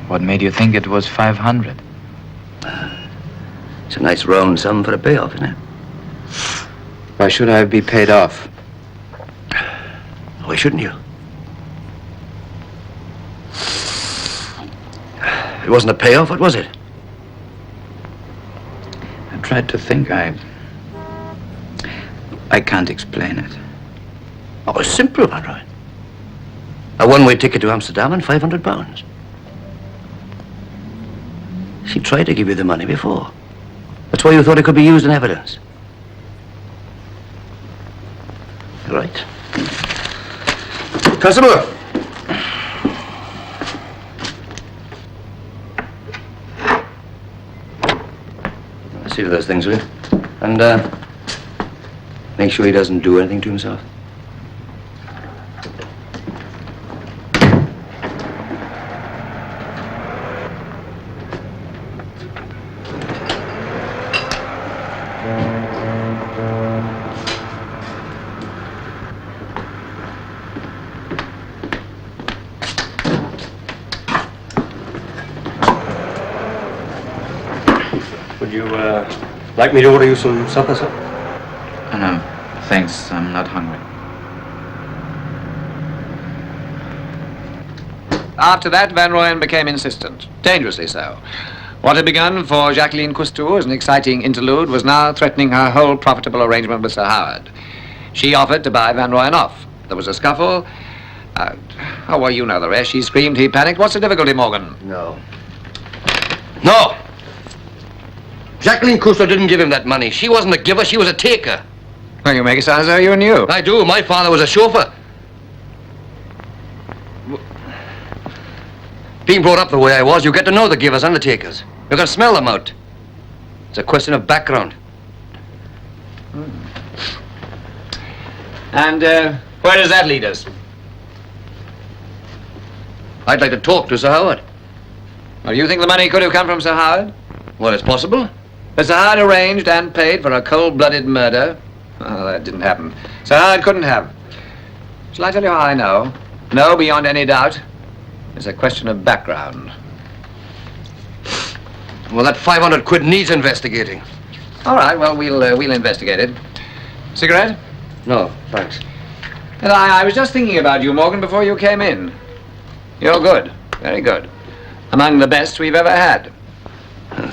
What made you think it was 500? It's a nice round sum for a payoff, isn't it? Why should I be paid off? Why shouldn't you? It wasn't a payoff, what was it? I tried to think. I can't explain it. Oh, it's simple, Van Rooyer. A one-way ticket to Amsterdam and £500. She tried to give you the money before. That's why you thought it could be used in evidence. Right. Constable! See to those things, will you? And, make sure he doesn't do anything to himself. Would you, like me to order you some supper, sir? No, thanks. I'm not hungry. After that, Van Rooyer became insistent, dangerously so. What had begun for Jacqueline Cousteau as an exciting interlude was now threatening her whole profitable arrangement with Sir Howard. She offered to buy Van Rooyer off. There was a scuffle. Oh, well, you know the rest. She screamed, he panicked. What's the difficulty, Morgan? No. No! Jacqueline Cousteau didn't give him that money. She wasn't a giver, she was a taker. Well, you make it sound as though you knew. I do. My father was a chauffeur. Being brought up the way I was, you get to know the givers and the takers. You can smell them out. It's a question of background. And where does that lead us? I'd like to talk to Sir Howard. Well, you think the money could have come from Sir Howard? Well, it's possible. But Sir Howard arranged and paid for a cold-blooded murder. Oh, that didn't happen. Sir Howard couldn't have. Shall I tell you how I know? No, beyond any doubt. It's a question of background. Well, that 500 quid needs investigating. All right, well, we'll investigate it. Cigarette? No, thanks. And I was just thinking about you, Morgan, before you came in. You're good. Very good. Among the best we've ever had.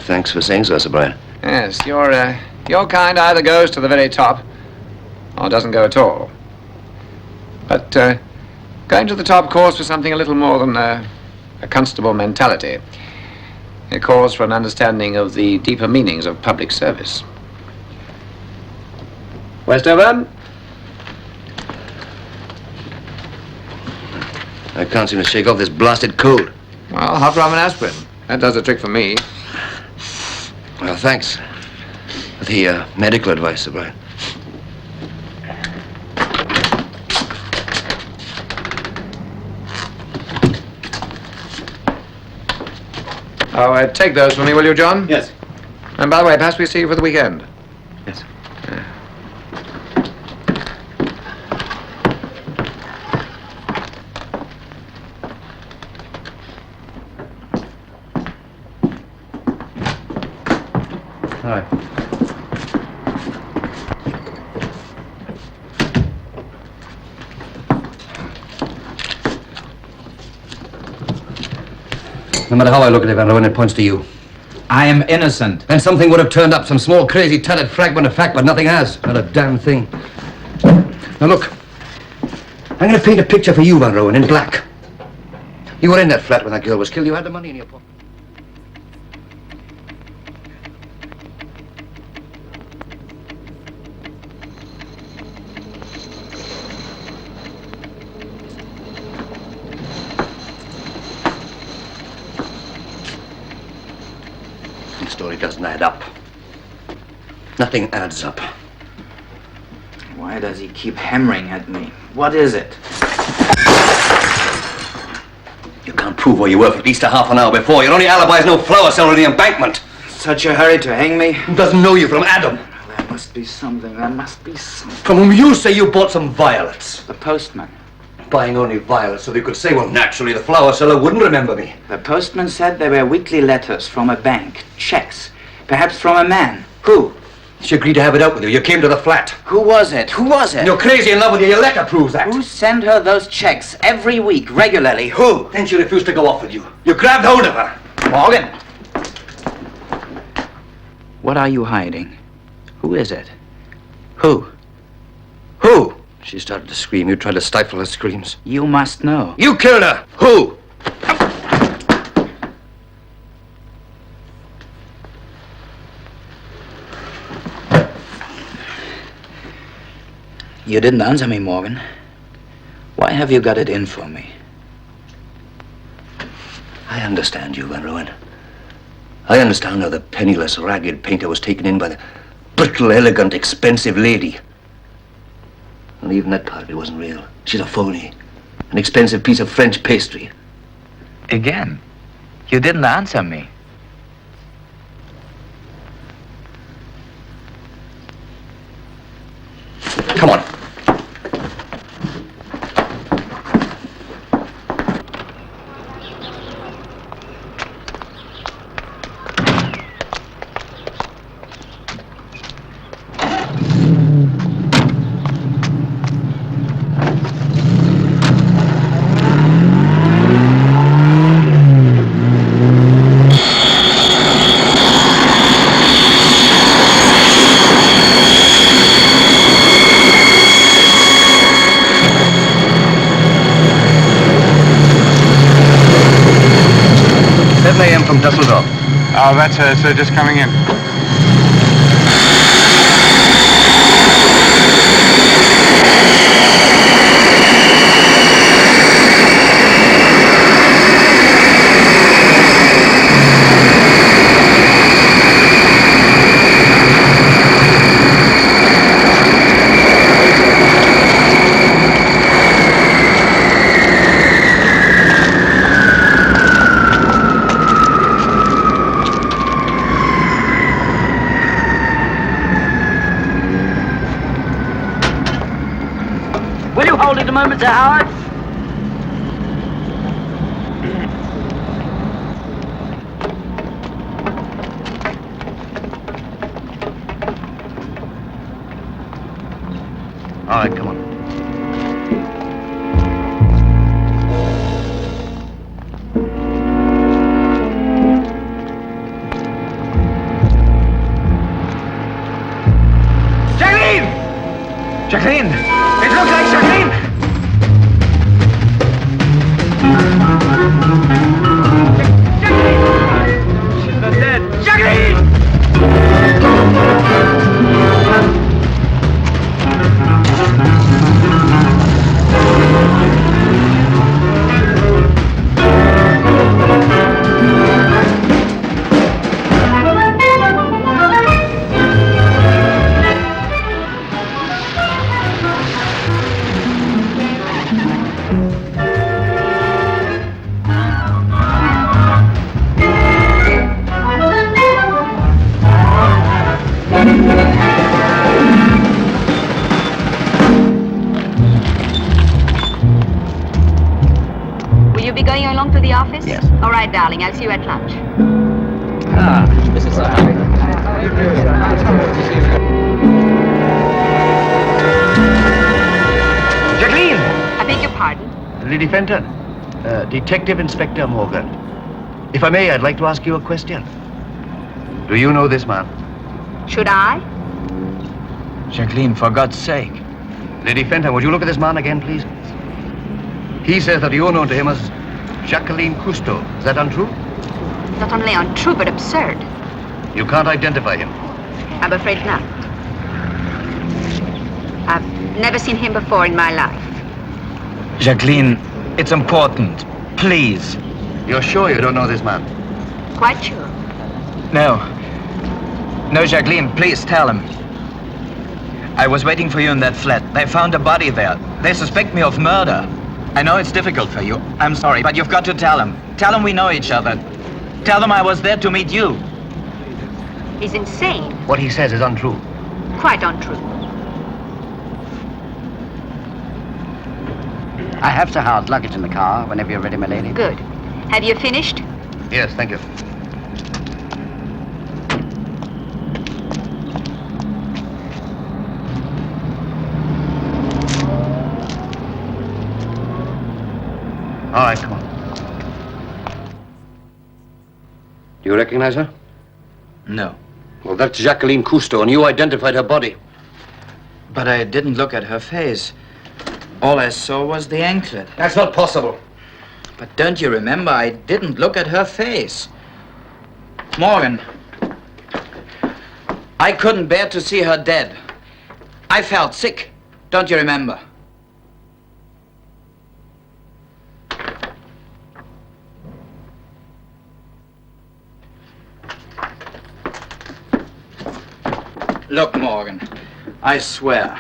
Thanks for saying so, Sir Brian. Yes, your kind either goes to the very top or doesn't go at all. But going to the top calls for something a little more than a constable mentality. It calls for an understanding of the deeper meanings of public service. Westover? I can't seem to shake off this blasted cold. Well, hot rum and aspirin. That does the trick for me. Well, thanks for the medical advice, Sir Brian. Oh, take those for me, will you, John? Yes. And by the way, perhaps we see you for the weekend. Yes. All right. No matter how I look at it, Van Rooyer, it points to you. I am innocent. And something would have turned up, some small, crazy, tattered fragment of fact, but nothing has. Not a damn thing. Now look, I'm going to paint a picture for you, Van Rooyer, in black. You were in that flat when that girl was killed. You had the money in your pocket. The story doesn't add up. Nothing adds up. Why does he keep hammering at me? What is it? You can't prove where you were for at least a half an hour before. Your only alibi is no flower seller in the embankment. Such a hurry to hang me? Who doesn't know you from Adam? There must be something. There must be something. From whom you say you bought some violets. The postman. Buying only violets so they could say, well, naturally, the flower seller wouldn't remember me. The postman said there were weekly letters from a bank, checks, perhaps from a man. Who? She agreed to have it out with you. You came to the flat. Who was it? Who was it? You're crazy in love with you. Your letter proves that. Who sent her those checks every week, regularly? Who? Then she refused to go off with you. You grabbed hold of her. Morgan! What are you hiding? Who is it? Who? Who? She started to scream. You tried to stifle her screams. You must know. You killed her. Who? You didn't answer me, Morgan. Why have you got it in for me? I understand you, Van Rooyer. I understand how the penniless, ragged painter was taken in by the brittle, elegant, expensive lady. And even that part of it wasn't real. She's a phony. An expensive piece of French pastry. Again, you didn't answer me. Come on. From Dusseldorf. Oh, that's her, sir, just coming in. moment, Sir Howard. Jacqueline! It looks like Jacqueline! She's not dead! Jacqueline! Yes. All right, darling. I'll see you at lunch. This is Jacqueline! I beg your pardon? Lady Fenton, Detective Inspector Morgan. If I may, I'd like to ask you a question. Do you know this man? Should I? Jacqueline, for God's sake. Lady Fenton, would you look at this man again, please? He says that you're known to him as Jacqueline Cousteau. Is that untrue? Not only untrue, but absurd. You can't identify him. I'm afraid not. I've never seen him before in my life. Jacqueline, it's important. Please. You're sure you don't know this man? Quite sure. No. No, Jacqueline, please tell him. I was waiting for you in that flat. They found a body there. They suspect me of murder. I know it's difficult for you. I'm sorry, but you've got to tell him. Tell him we know each other. Tell them I was there to meet you. He's insane. What he says is untrue. Quite untrue. I have Sir Howard's luggage in the car whenever you're ready, my lady. Good. Have you finished? Yes, thank you. All right, come on. Do you recognize her? No. Well, that's Jacqueline Cousteau, and you identified her body. But I didn't look at her face. All I saw was the anklet. That's not possible. But don't you remember, I didn't look at her face. Morgan, I couldn't bear to see her dead. I felt sick. Don't you remember? Look, Morgan, I swear,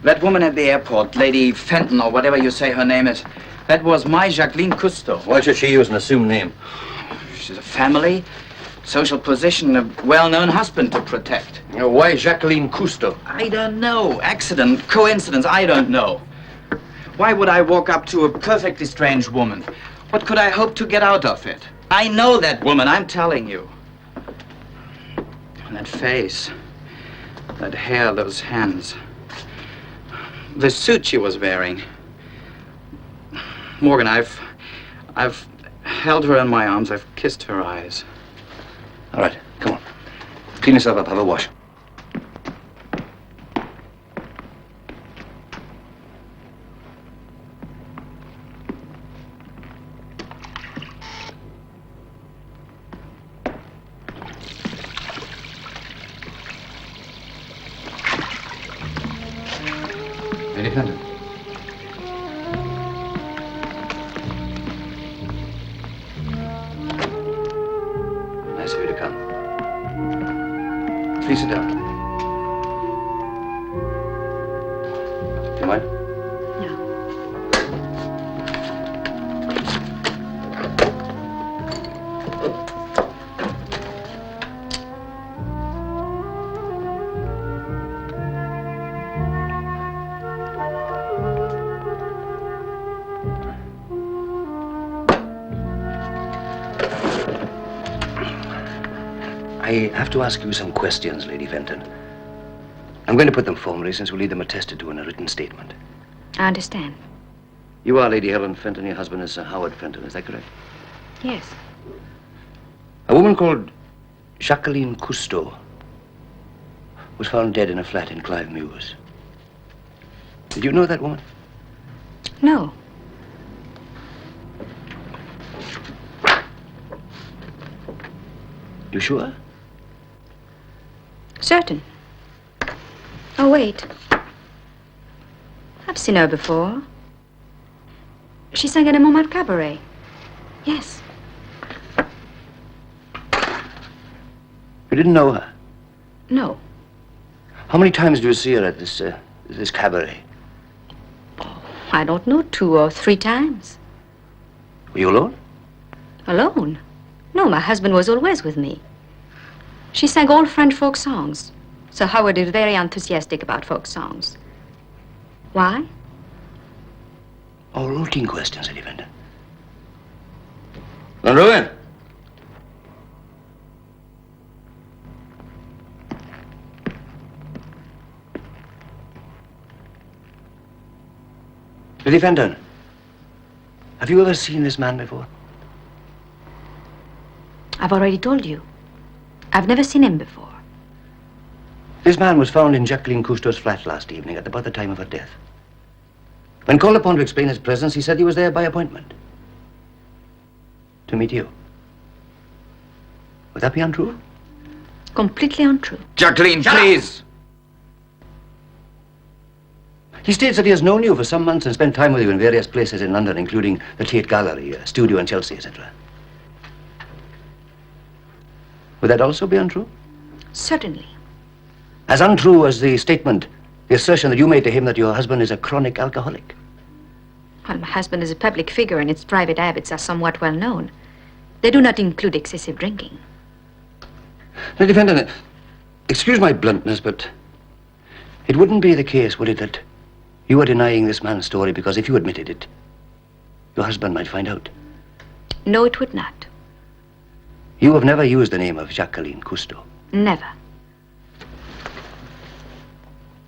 that woman at the airport, Lady Fenton, or whatever you say her name is, that was my Jacqueline Cousteau. Why should she use an assumed name? She's a family, social position, a well-known husband to protect. You know, why Jacqueline Cousteau? I don't know. Accident, coincidence, I don't know. Why would I walk up to a perfectly strange woman? What could I hope to get out of it? I know that woman, I'm telling you. And that face, that hair, those hands. The suit she was wearing. Morgan, I've held her in my arms. I've kissed her eyes. All right, come on. Clean yourself up, have a wash. Lady Fenton. Nice of you to come. Please sit down. Do you mind? I have to ask you some questions, Lady Fenton. I'm going to put them formally since we'll need them attested to in a written statement. I understand. You are Lady Helen Fenton. Your husband is Sir Howard Fenton. Is that correct? Yes. A woman called Jacqueline Cousteau was found dead in a flat in Clive Mews. Did you know that woman? No. You sure? Certain. Oh, wait. I've seen her before. She sang at a Montmartre cabaret. Yes. You didn't know her? No. How many times do you see her at this cabaret? I don't know, 2 or 3 times. Were you alone? Alone? No, my husband was always with me. She sang all French folk songs. Sir Howard is very enthusiastic about folk songs. Why? All routine questions, Lady Fenton. Van Rooyer. Lady Fenton, have you ever seen this man before? I've already told you. I've never seen him before. This man was found in Jacqueline Cousteau's flat last evening at about the time of her death. When called upon to explain his presence, he said he was there by appointment. To meet you. Would that be untrue? Completely untrue. Jacqueline, Shut up! please! He states that he has known you for some months and spent time with you in various places in London, including the Tate Gallery, a studio in Chelsea, etc. Would that also be untrue? Certainly. As untrue as the statement, the assertion that you made to him that your husband is a chronic alcoholic. Well, my husband is a public figure and his private habits are somewhat well known. They do not include excessive drinking. Lady Fenton, excuse my bluntness, but it wouldn't be the case, would it, that you were denying this man's story because if you admitted it, your husband might find out? No, it would not. You have never used the name of Jacqueline Cousteau. Never.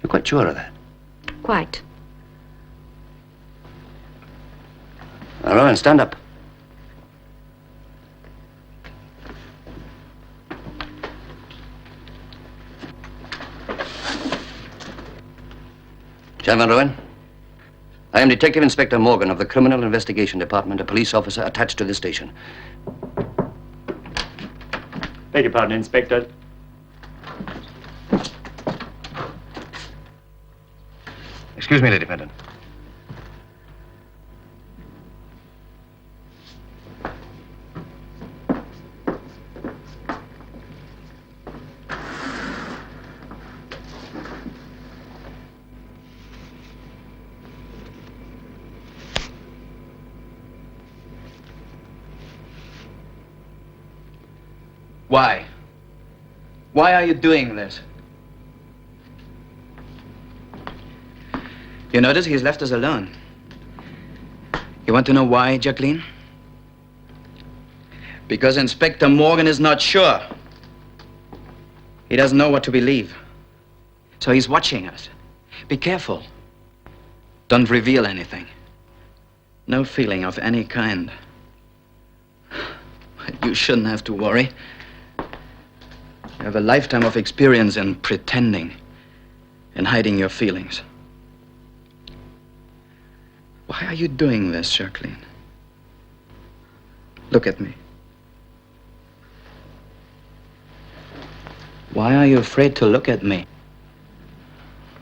You're quite sure of that? Quite. All right, stand up. Jan Van Rooyer, I am Detective Inspector Morgan of the Criminal Investigation Department, a police officer attached to this station. Beg your pardon, Inspector. Excuse me, Lady Fenton. Why? Why are you doing this? You notice he's left us alone. You want to know why, Jacqueline? Because Inspector Morgan is not sure. He doesn't know what to believe. So he's watching us. Be careful. Don't reveal anything. No feeling of any kind. You shouldn't have to worry. You have a lifetime of experience in pretending and hiding your feelings. Why are you doing this, Jacqueline? Look at me. Why are you afraid to look at me?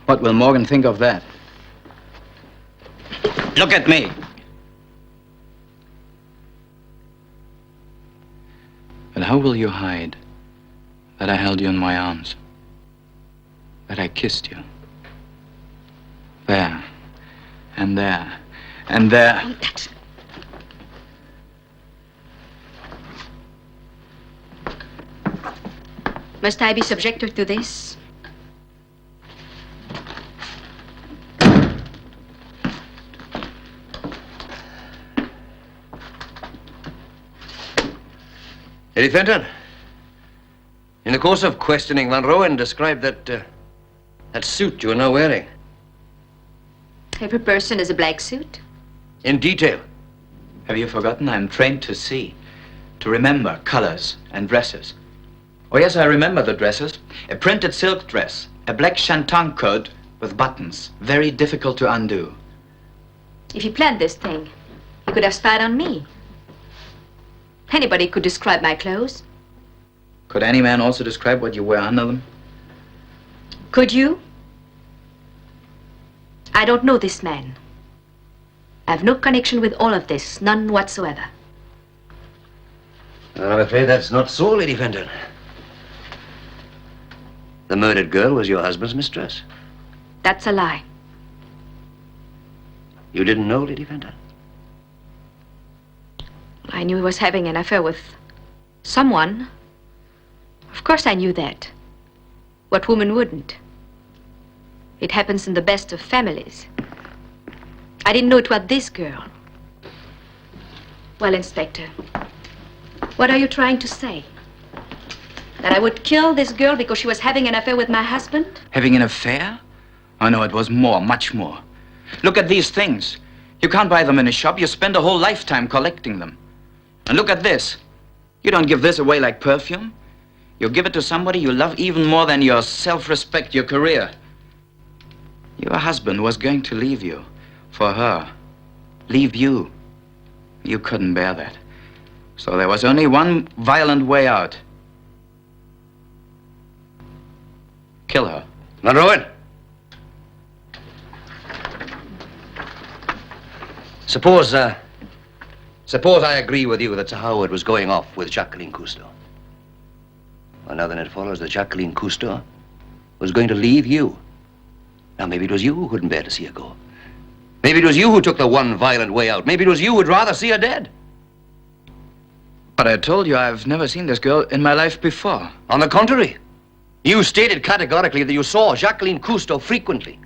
What will Morgan think of that? Look at me! But how will you hide that I held you in my arms? That I kissed you? There, and there, and there. Don't touch. Must I be subjected to this? Lady Fenton, in the course of questioning, Van Rooyer described that suit you are now wearing. Every person has a black suit. In detail. Have you forgotten? I'm trained to see, to remember colors and dresses. Oh, yes, I remember the dresses. A printed silk dress, a black shantung coat with buttons, very difficult to undo. If he planned this thing, he could have spied on me. Anybody could describe my clothes. Could any man also describe what you wear under them? Could you? I don't know this man. I have no connection with all of this, none whatsoever. Well, I'm afraid that's not so, Lady Fenton. The murdered girl was your husband's mistress. That's a lie. You didn't know, Lady Fenton? I knew he was having an affair with someone. Of course I knew that. What woman wouldn't? It happens in the best of families. I didn't know it was this girl. Well, Inspector, what are you trying to say? That I would kill this girl because she was having an affair with my husband? Having an affair? Oh, no, it was more, much more. Look at these things. You can't buy them in a shop. You spend a whole lifetime collecting them. And look at this. You don't give this away like perfume. You give it to somebody you love even more than your self-respect, your career. Your husband was going to leave you for her. Leave you. You couldn't bear that. So there was only one violent way out. Kill her. Van Rooyer. Suppose I agree with you that Sir Howard was going off with Jacqueline Cousteau. Well, now then it follows that Jacqueline Cousteau was going to leave you. Now, maybe it was you who couldn't bear to see her go. Maybe it was you who took the one violent way out. Maybe it was you who'd rather see her dead. But I told you I've never seen this girl in my life before. On the contrary, you stated categorically that you saw Jacqueline Cousteau frequently.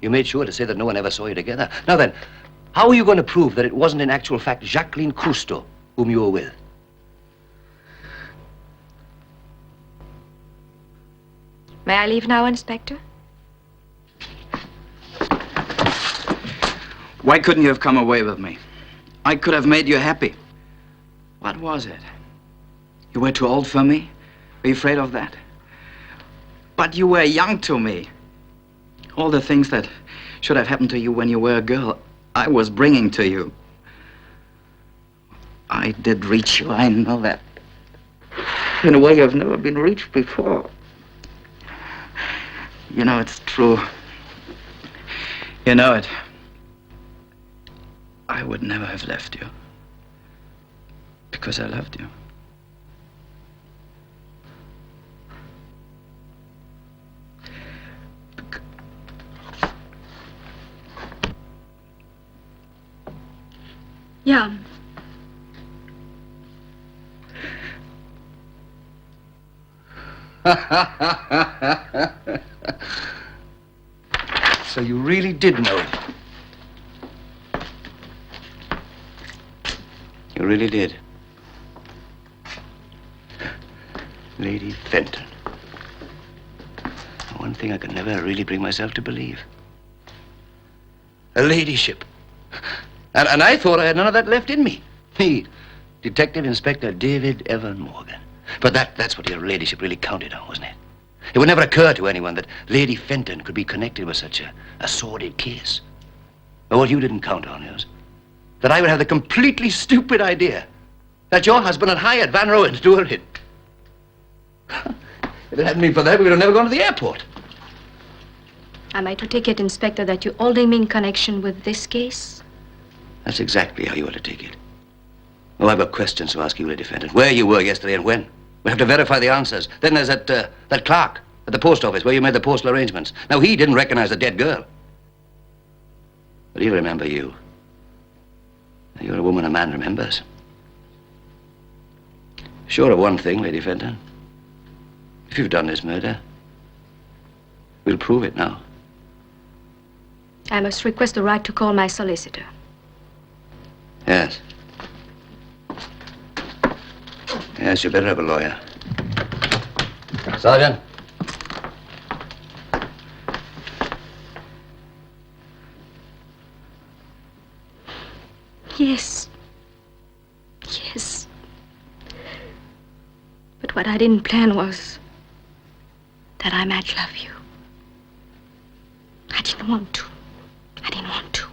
You made sure to say that no one ever saw you together. Now then, how are you going to prove that it wasn't in actual fact Jacqueline Cousteau whom you were with? May I leave now, Inspector? Why couldn't you have come away with me? I could have made you happy. What was it? You were too old for me? Were you afraid of that? But you were young to me. All the things that should have happened to you when you were a girl, I was bringing to you. I did reach you, I know that. In a way you've never been reached before. You know it's true. You know it. I would never have left you. Because I loved you. Jan. So you really did know it. You really did. Lady Fenton. One thing I could never really bring myself to believe. A ladyship. And I thought I had none of that left in me. Me, Detective Inspector David Evan Morgan. But that's what your ladyship really counted on, wasn't it? It would never occur to anyone that Lady Fenton could be connected with such a sordid case. But what you didn't count on is that I would have the completely stupid idea that your husband had hired Van Rooyer to do her in. If it hadn't been for that, we would have never gone to the airport. Am I to take it, Inspector, that you're holding me in connection with this case? That's exactly how you ought to take it. Oh, I've got questions to ask you, Lady Fenton. Where you were yesterday and when. We have to verify the answers. Then there's that clerk at the post office where you made the postal arrangements. Now, he didn't recognize the dead girl. But he'll remember you. You're a woman a man remembers. Sure of one thing, Lady Fenton. If you've done this murder, we'll prove it now. I must request the right to call my solicitor. Yes. Yes, you better have a lawyer. Sergeant. Yes. Yes. But what I didn't plan was that I might love you. I didn't want to. I didn't want to.